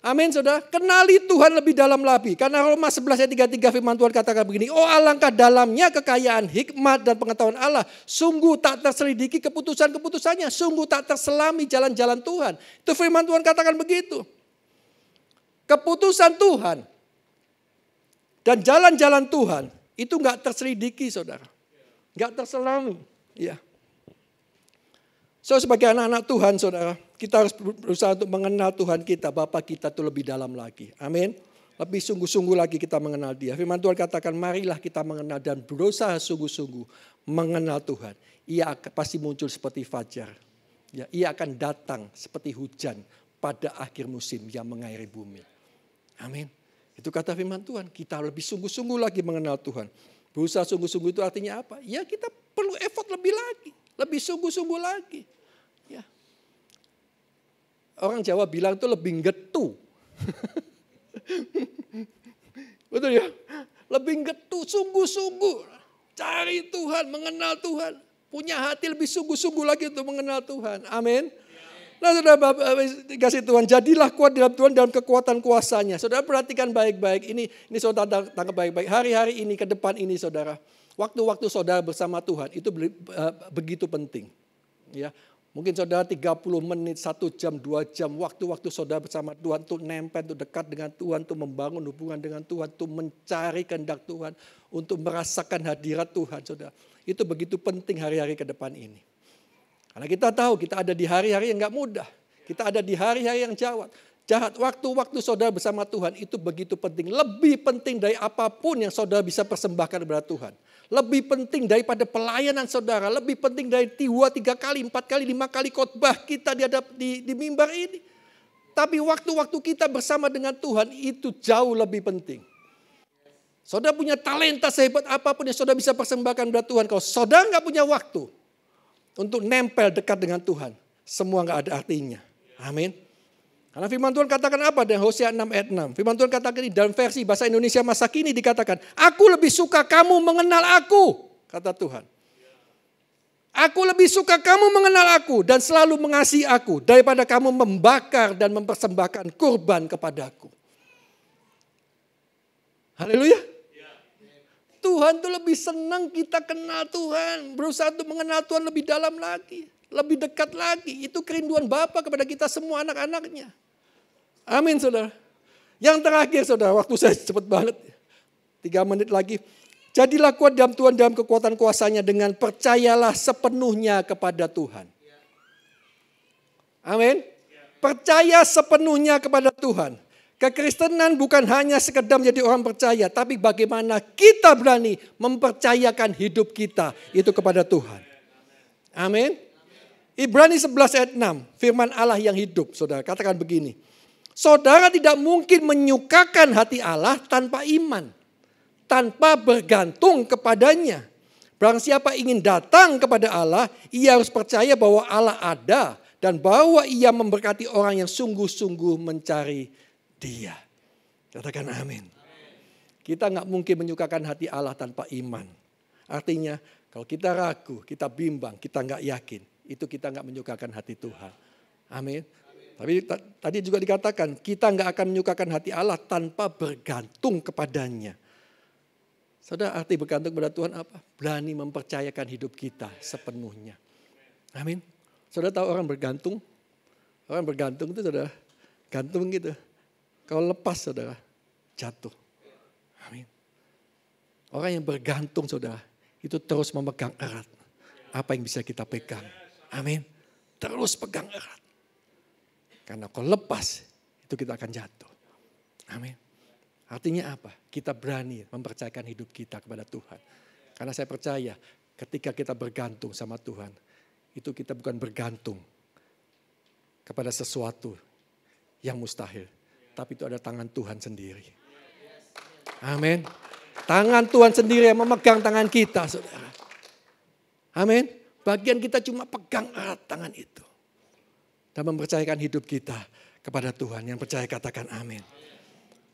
Amin saudara. Kenali Tuhan lebih dalam lagi. Karena Roma 11 ayat 33 firman Tuhan katakan begini. Oh alangkah dalamnya kekayaan hikmat dan pengetahuan Allah. Sungguh tak terselidiki keputusan-keputusannya. Sungguh tak terselami jalan-jalan Tuhan. Itu firman Tuhan katakan begitu. Keputusan Tuhan dan jalan-jalan Tuhan itu nggak terselidiki saudara. Nggak terselami. Ya. So sebagai anak-anak Tuhan saudara, kita harus berusaha untuk mengenal Tuhan kita, Bapa kita itu lebih dalam lagi. Amin. Lebih sungguh-sungguh lagi kita mengenal Dia. Firman Tuhan katakan marilah kita mengenal dan berusaha sungguh-sungguh mengenal Tuhan. Ia pasti muncul seperti fajar. Ya, ia akan datang seperti hujan pada akhir musim yang mengairi bumi. Amin. Itu kata firman Tuhan. Kita lebih sungguh-sungguh lagi mengenal Tuhan. Berusaha sungguh-sungguh itu artinya apa? Ya kita perlu effort lebih lagi. Lebih sungguh-sungguh lagi. Ya. Orang Jawa bilang itu lebih getu. Betul ya? Lebih getu, sungguh-sungguh. Cari Tuhan, mengenal Tuhan. Punya hati lebih sungguh-sungguh lagi untuk mengenal Tuhan. Amin. Nah saudara kasih Tuhan, jadilah kuat dalam Tuhan dalam kekuatan kuasanya. Saudara perhatikan baik-baik, ini saudara tangkap baik-baik. Hari-hari ini, ke depan ini saudara. Waktu-waktu saudara bersama Tuhan itu begitu penting. Ya, mungkin saudara 30 menit, 1 jam, 2 jam. Waktu-waktu saudara bersama Tuhan untuk nempel, untuk dekat dengan Tuhan. Untuk membangun hubungan dengan Tuhan. Untuk mencari kehendak Tuhan. Untuk merasakan hadirat Tuhan saudara. Itu begitu penting hari-hari ke depan ini. Karena kita tahu kita ada di hari-hari yang gak mudah. Kita ada di hari-hari yang jahat. Waktu-waktu saudara bersama Tuhan itu begitu penting. Lebih penting dari apapun yang saudara bisa persembahkan kepada Tuhan. Lebih penting daripada pelayanan saudara. Lebih penting dari 2, 3 kali, 4 kali, 5 kali khotbah kita di mimbar ini. Tapi waktu-waktu kita bersama dengan Tuhan itu jauh lebih penting. Saudara punya talenta sehebat apapun yang saudara bisa persembahkan kepada Tuhan. Kalau saudara gak punya waktu untuk nempel dekat dengan Tuhan, semua gak ada artinya. Amin. Karena firman Tuhan katakan apa dalam Hosea 6 ayat 6. Firman Tuhan katakan ini dalam versi bahasa Indonesia masa kini dikatakan, aku lebih suka kamu mengenal aku, kata Tuhan. Aku lebih suka kamu mengenal aku dan selalu mengasihi aku daripada kamu membakar dan mempersembahkan kurban kepadaku. Haleluya. Tuhan tuh lebih senang kita kenal Tuhan. Berusaha untuk mengenal Tuhan lebih dalam lagi. Lebih dekat lagi. Itu kerinduan Bapa kepada kita semua anak-anaknya. Amin saudara. Yang terakhir saudara. Waktu saya cepat banget. 3 menit lagi. Jadilah kuat dalam Tuhan dalam kekuatan kuasanya. Dengan percayalah sepenuhnya kepada Tuhan. Amin. Percaya sepenuhnya kepada Tuhan. Kekristenan bukan hanya sekedar menjadi orang percaya, tapi bagaimana kita berani mempercayakan hidup kita itu kepada Tuhan. Amin. Ibrani 11 ayat 6, firman Allah yang hidup, saudara, katakan begini. Saudara tidak mungkin menyukakan hati Allah tanpa iman, tanpa bergantung kepadanya. Barang siapa ingin datang kepada Allah, ia harus percaya bahwa Allah ada dan bahwa ia memberkati orang yang sungguh-sungguh mencari Dia. Katakan amin. Kita gak mungkin menyukakan hati Allah tanpa iman. Artinya kalau kita ragu, kita bimbang, kita gak yakin. Itu kita gak menyukakan hati Tuhan. Amin. Tapi tadi juga dikatakan kita gak akan menyukakan hati Allah tanpa bergantung kepadanya. Saudara, arti bergantung kepada Tuhan apa? Berani mempercayakan hidup kita sepenuhnya. Amin. Saudara tahu orang bergantung? Orang bergantung itu saudara, gantung gitu. Kalau lepas saudara, jatuh. Amin. Orang yang bergantung saudara, itu terus memegang erat apa yang bisa kita pegang. Amin. Terus pegang erat. Karena kalau lepas, itu kita akan jatuh. Amin. Artinya apa? Kita berani mempercayakan hidup kita kepada Tuhan. Karena saya percaya ketika kita bergantung sama Tuhan, itu kita bukan bergantung kepada sesuatu yang mustahil. Tapi itu ada tangan Tuhan sendiri. Amin. Tangan Tuhan sendiri yang memegang tangan kita, saudara. Amin. Bagian kita cuma pegang erat tangan itu. Dan mempercayakan hidup kita kepada Tuhan. Yang percaya katakan amin.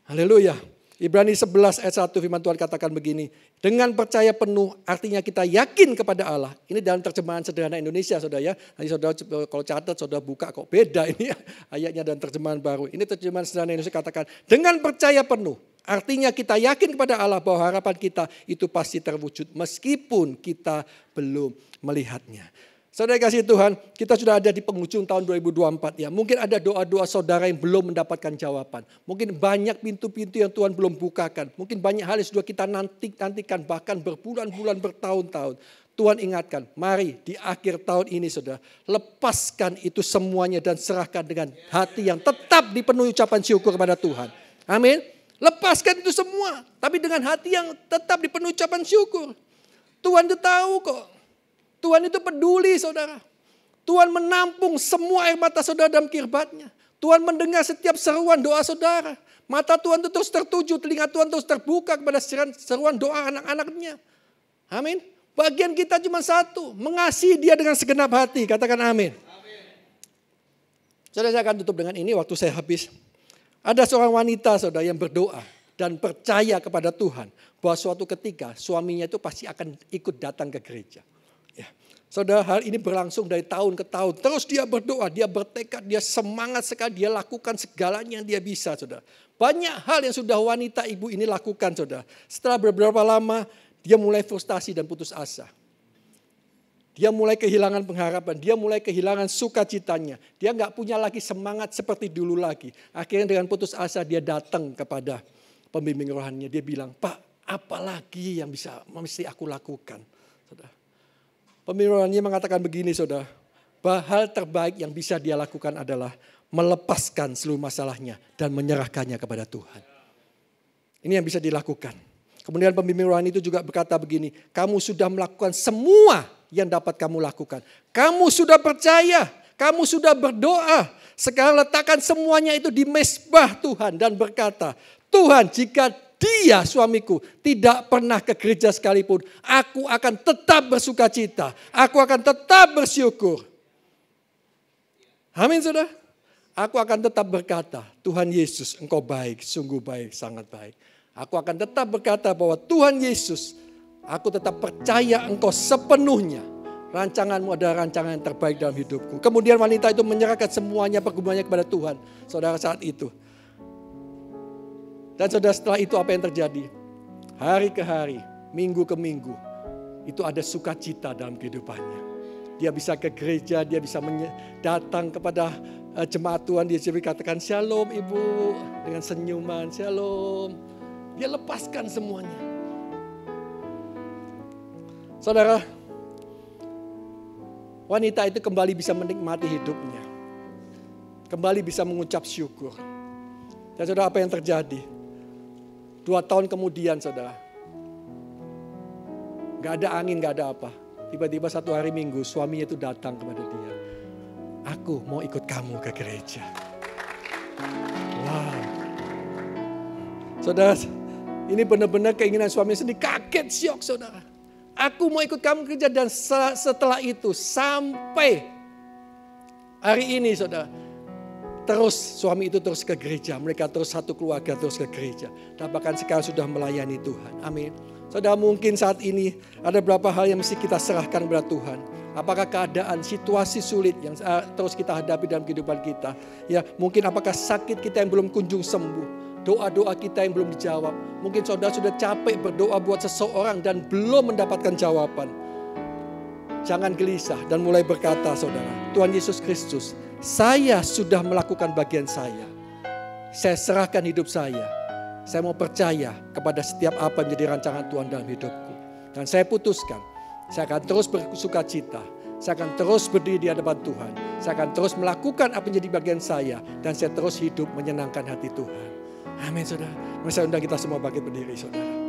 Haleluya. Ibrani 11 ayat 1 firman Tuhan katakan begini. Dengan percaya penuh artinya kita yakin kepada Allah. Ini dalam terjemahan sederhana Indonesia saudara ya. Nanti saudara kalau catat saudara buka kok beda ini ayatnya dan terjemahan baru. Ini terjemahan sederhana Indonesia katakan dengan percaya penuh. Artinya kita yakin kepada Allah bahwa harapan kita itu pasti terwujud meskipun kita belum melihatnya. Saudara kasih Tuhan, kita sudah ada di penghujung tahun 2024 ya. Mungkin ada doa-doa saudara yang belum mendapatkan jawaban. Mungkin banyak pintu-pintu yang Tuhan belum bukakan. Mungkin banyak hal yang sudah kita nantikan bahkan berbulan-bulan, bertahun-tahun. Tuhan ingatkan, mari di akhir tahun ini saudara, lepaskan itu semuanya dan serahkan dengan hati yang tetap dipenuhi ucapan syukur kepada Tuhan. Amin. Lepaskan itu semua, tapi dengan hati yang tetap dipenuhi ucapan syukur. Tuhan itu tahu kok. Tuhan itu peduli saudara. Tuhan menampung semua air mata saudara dalam kirbatnya. Tuhan mendengar setiap seruan doa saudara. Mata Tuhan itu terus tertuju, telinga Tuhan terus terbuka kepada seruan doa anak-anaknya. Amin. Bagian kita cuma satu, mengasihi dia dengan segenap hati. Katakan amin. Saudara, saya akan tutup dengan ini waktu saya habis. Ada seorang wanita saudara yang berdoa dan percaya kepada Tuhan bahwa suatu ketika suaminya itu pasti akan ikut datang ke gereja. Ya. Saudara, hal ini berlangsung dari tahun ke tahun. Terus dia berdoa, dia bertekad, dia semangat sekali, dia lakukan segalanya yang dia bisa, saudara. Banyak hal yang sudah wanita ibu ini lakukan, saudara. Setelah beberapa lama, dia mulai frustasi dan putus asa. Dia mulai kehilangan pengharapan, dia mulai kehilangan sukacitanya. Dia nggak punya lagi semangat seperti dulu lagi. Akhirnya dengan putus asa dia datang kepada pembimbing rohaninya. Dia bilang, Pak, apa lagi yang mesti aku lakukan? Saudara. Pembimbing rohaninya mengatakan begini saudara, bahwa hal terbaik yang bisa dia lakukan adalah melepaskan seluruh masalahnya dan menyerahkannya kepada Tuhan. Ini yang bisa dilakukan. Kemudian pembimbing rohani itu juga berkata begini, kamu sudah melakukan semua yang dapat kamu lakukan. Kamu sudah percaya, kamu sudah berdoa. Sekarang letakkan semuanya itu di mezbah Tuhan dan berkata, Tuhan jika dia suamiku tidak pernah ke gereja sekalipun, aku akan tetap bersuka cita. Aku akan tetap bersyukur. Amin saudara. Aku akan tetap berkata, Tuhan Yesus engkau baik, sungguh baik, sangat baik. Aku akan tetap berkata bahwa Tuhan Yesus, aku tetap percaya engkau sepenuhnya. Rancanganmu adalah rancangan yang terbaik dalam hidupku. Kemudian wanita itu menyerahkan semuanya pergumulannya kepada Tuhan. Saudara saat itu. Dan saudara setelah itu apa yang terjadi? Hari ke hari, minggu ke minggu, itu ada sukacita dalam kehidupannya. Dia bisa ke gereja, dia bisa datang kepada jemaat Tuhan, dia bisa katakan shalom ibu, dengan senyuman, shalom. Dia lepaskan semuanya. Saudara, wanita itu kembali bisa menikmati hidupnya. Kembali bisa mengucap syukur. Dan saudara apa yang terjadi? 2 tahun kemudian saudara, gak ada angin, gak ada apa. Tiba-tiba satu hari Minggu suaminya itu datang kepada dia. Aku mau ikut kamu ke gereja. Wow. Saudara, ini benar-benar keinginan suaminya sendiri, kaget, syok saudara. Aku mau ikut kamu ke gereja dan setelah itu sampai hari ini saudara. Terus suami itu terus ke gereja. Mereka terus satu keluarga terus ke gereja. Dan bahkan sekarang sudah melayani Tuhan. Amin. Saudara mungkin saat ini ada beberapa hal yang mesti kita serahkan kepada Tuhan. Apakah keadaan situasi sulit yang terus kita hadapi dalam kehidupan kita. Ya, mungkin apakah sakit kita yang belum kunjung sembuh. Doa-doa kita yang belum dijawab. Mungkin saudara sudah capek berdoa buat seseorang dan belum mendapatkan jawaban. Jangan gelisah dan mulai berkata saudara. Tuhan Yesus Kristus. Saya sudah melakukan bagian saya. Saya serahkan hidup saya. Saya mau percaya kepada setiap apa yang menjadi rancangan Tuhan dalam hidupku. Dan saya putuskan, saya akan terus bersuka cita. Saya akan terus berdiri di hadapan Tuhan. Saya akan terus melakukan apa yang menjadi bagian saya. Dan saya terus hidup menyenangkan hati Tuhan. Amin saudara. Saya undang kita semua bangkit berdiri saudara.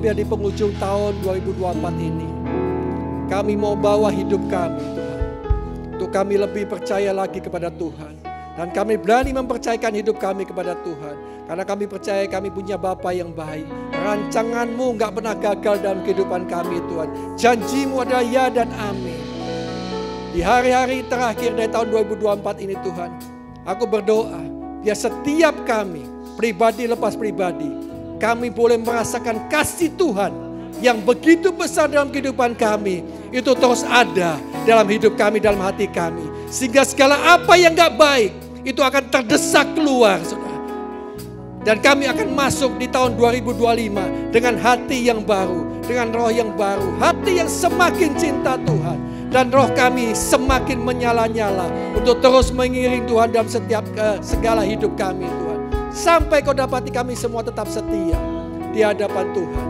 biar di penghujung tahun 2024 ini kami mau bawa hidup kami Tuhan, untuk kami lebih percaya lagi kepada Tuhan. Dan kami berani mempercayakan hidup kami kepada Tuhan. Karena kami percaya kami punya Bapa yang baik. Rancangan-Mu gak pernah gagal dalam kehidupan kami Tuhan. Janji-Mu adalah ya dan amin. Di hari-hari terakhir dari tahun 2024 ini Tuhan, aku berdoa biar setiap kami, pribadi lepas pribadi, kami boleh merasakan kasih Tuhan yang begitu besar dalam kehidupan kami. Itu terus ada dalam hidup kami, dalam hati kami. Sehingga segala apa yang gak baik itu akan terdesak keluar, saudara. Dan kami akan masuk di tahun 2025 dengan hati yang baru, dengan roh yang baru, hati yang semakin cinta Tuhan. Dan roh kami semakin menyala-nyala untuk terus mengiring Tuhan dalam setiap segala hidup kami Tuhan. Sampai Kau dapati kami semua tetap setia di hadapan Tuhan.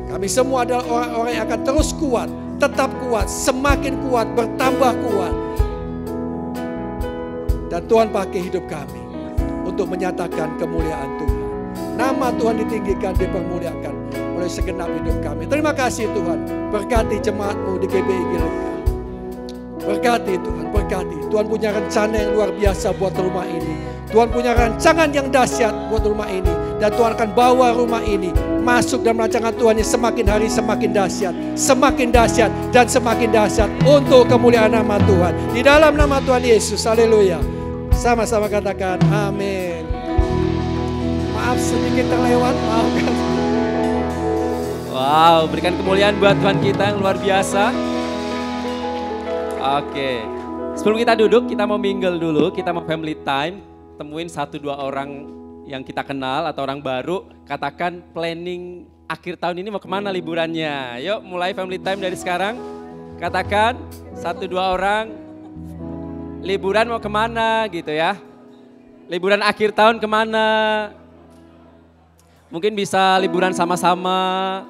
Kami semua adalah orang-orang yang akan terus kuat, tetap kuat, semakin kuat, bertambah kuat. Dan Tuhan pakai hidup kami untuk menyatakan kemuliaan Tuhan. Nama Tuhan ditinggikan, dipermuliakan oleh segenap hidup kami. Terima kasih Tuhan. Berkati jemaat-Mu di GBI Gilgal. Berkati Tuhan, berkati. Tuhan punya rencana yang luar biasa buat rumah ini. Tuhan punya rancangan yang dahsyat buat rumah ini. Dan Tuhan akan bawa rumah ini masuk dalam rancangan Tuhan yang semakin hari semakin dahsyat. Semakin dahsyat dan semakin dahsyat untuk kemuliaan nama Tuhan. Di dalam nama Tuhan Yesus, haleluya. Sama-sama katakan amin. Maaf sedikit terlewat, maafkan. Wow, berikan kemuliaan buat Tuhan kita yang luar biasa. Oke, sebelum kita duduk, kita mau mingle dulu, kita mau family time. Temuin 1-2 orang yang kita kenal atau orang baru. Katakan planning akhir tahun ini mau kemana liburannya. Yuk mulai family time dari sekarang. Katakan 1-2 orang. Liburan mau kemana gitu ya. Liburan akhir tahun kemana. Mungkin bisa liburan sama-sama.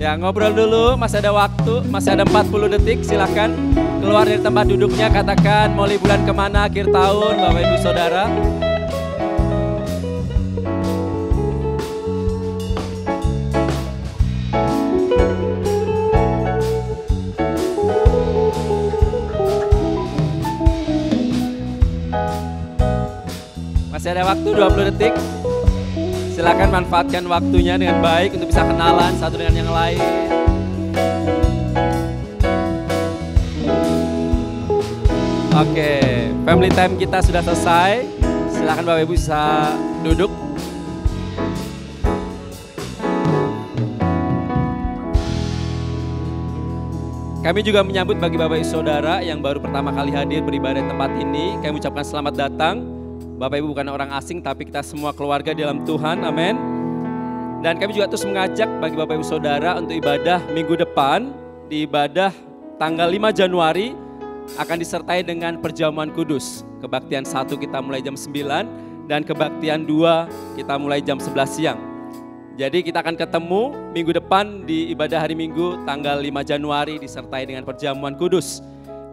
Ya ngobrol dulu, masih ada waktu, masih ada 40 detik, silahkan keluar dari tempat duduknya, katakan mau liburan kemana akhir tahun Bapak Ibu Saudara. Masih ada waktu 20 detik. Silakan manfaatkan waktunya dengan baik untuk bisa kenalan satu dengan yang lain. Oke, family time kita sudah selesai. Silakan Bapak Ibu bisa duduk. Kami juga menyambut bagi Bapak Ibu Saudara yang baru pertama kali hadir beribadah di tempat ini. Kami ucapkan selamat datang. Bapak Ibu bukan orang asing tapi kita semua keluarga di dalam Tuhan, amin. Dan kami juga terus mengajak bagi Bapak Ibu Saudara untuk ibadah minggu depan. Di ibadah tanggal 5 Januari akan disertai dengan perjamuan kudus. Kebaktian 1 kita mulai jam 9 dan kebaktian 2 kita mulai jam 11 siang. Jadi kita akan ketemu minggu depan di ibadah hari Minggu tanggal 5 Januari disertai dengan perjamuan kudus.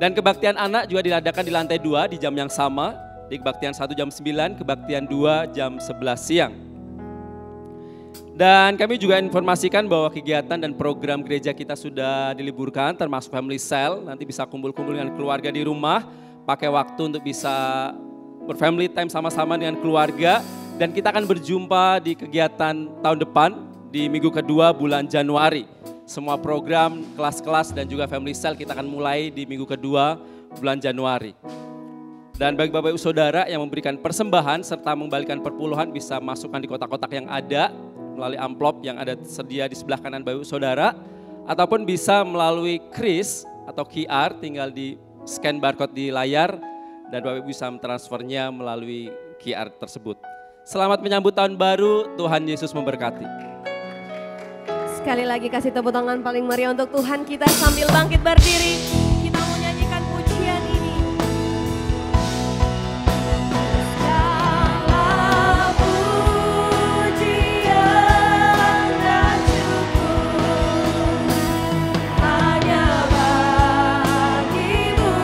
Dan kebaktian anak juga diadakan di lantai 2 di jam yang sama. Di kebaktian 1 jam 9, kebaktian 2 jam 11 siang. Dan kami juga informasikan bahwa kegiatan dan program gereja kita sudah diliburkan termasuk family cell. Nanti bisa kumpul-kumpul dengan keluarga di rumah, pakai waktu untuk bisa berfamily time sama-sama dengan keluarga. Dan kita akan berjumpa di kegiatan tahun depan di minggu kedua bulan Januari. Semua program, kelas-kelas dan juga family cell kita akan mulai di minggu kedua bulan Januari. Dan bagi Bapak Ibu Saudara yang memberikan persembahan serta mengembalikan perpuluhan bisa masukkan di kotak-kotak yang ada melalui amplop yang ada sedia di sebelah kanan Bapak Ibu Saudara. Ataupun bisa melalui kris atau QR, tinggal di scan barcode di layar dan Bapak Ibu bisa mentransfernya melalui QR tersebut. Selamat menyambut tahun baru, Tuhan Yesus memberkati. Sekali lagi kasih tepuk tangan paling meriah untuk Tuhan kita sambil bangkit berdiri. Kita mau nyanyikan pujian ini. Hanya bagimu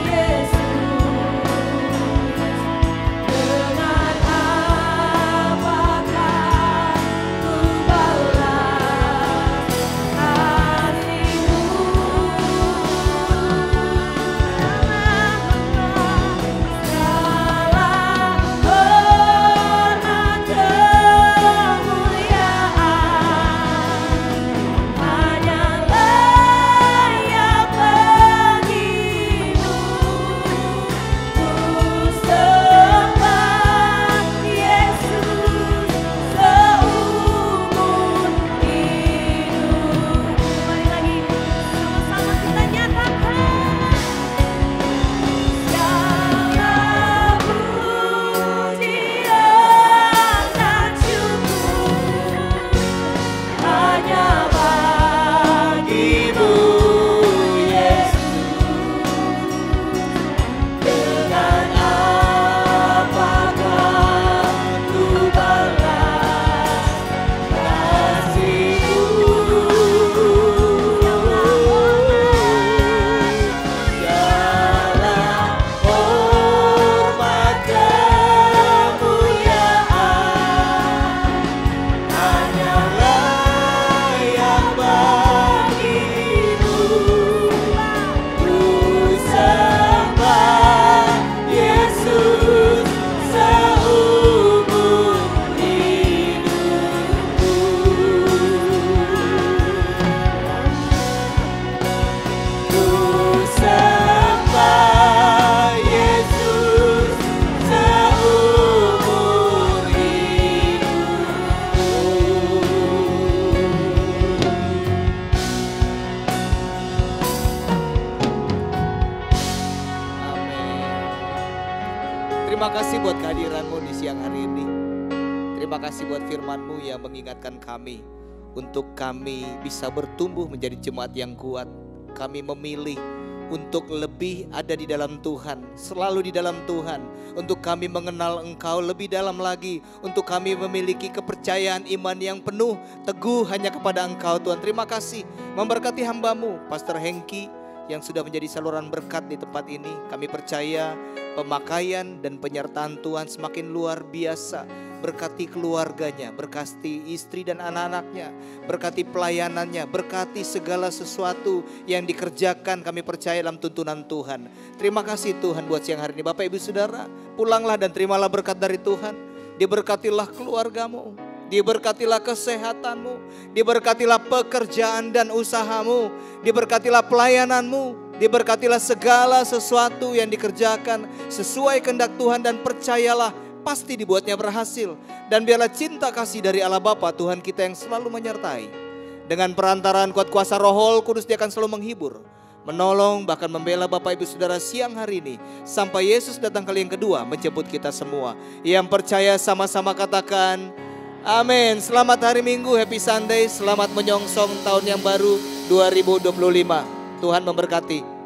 Yesus. Terima kasih buat kehadiran-Mu di siang hari ini. Terima kasih buat firman-Mu yang mengingatkan kami untuk kami bisa bertumbuh menjadi jemaat yang kuat. Kami memilih untuk lebih ada di dalam Tuhan, selalu di dalam Tuhan. Untuk kami mengenal Engkau lebih dalam lagi. Untuk kami memiliki kepercayaan iman yang penuh, teguh hanya kepada Engkau Tuhan. Terima kasih memberkati hamba-Mu, Pastor Hengki, yang sudah menjadi saluran berkat di tempat ini. Kami percaya pemakaian dan penyertaan Tuhan semakin luar biasa. Berkati keluarganya, berkati istri dan anak-anaknya, berkati pelayanannya, berkati segala sesuatu yang dikerjakan. Kami percaya dalam tuntunan Tuhan. Terima kasih Tuhan buat siang hari ini. Bapak Ibu Saudara, pulanglah dan terimalah berkat dari Tuhan. Diberkatilah keluargamu, diberkatilah kesehatanmu, diberkatilah pekerjaan dan usahamu, diberkatilah pelayananmu, diberkatilah segala sesuatu yang dikerjakan sesuai kehendak Tuhan, dan percayalah pasti dibuatnya berhasil. Dan biarlah cinta kasih dari Allah Bapa Tuhan kita yang selalu menyertai. Dengan perantaraan kuat kuasa Roh Kudus, Dia akan selalu menghibur, menolong, bahkan membela Bapak Ibu Saudara siang hari ini. Sampai Yesus datang kali yang kedua menjemput kita semua. Yang percaya sama-sama katakan amin. Selamat hari Minggu, Happy Sunday. Selamat menyongsong tahun yang baru 2025. Tuhan memberkati.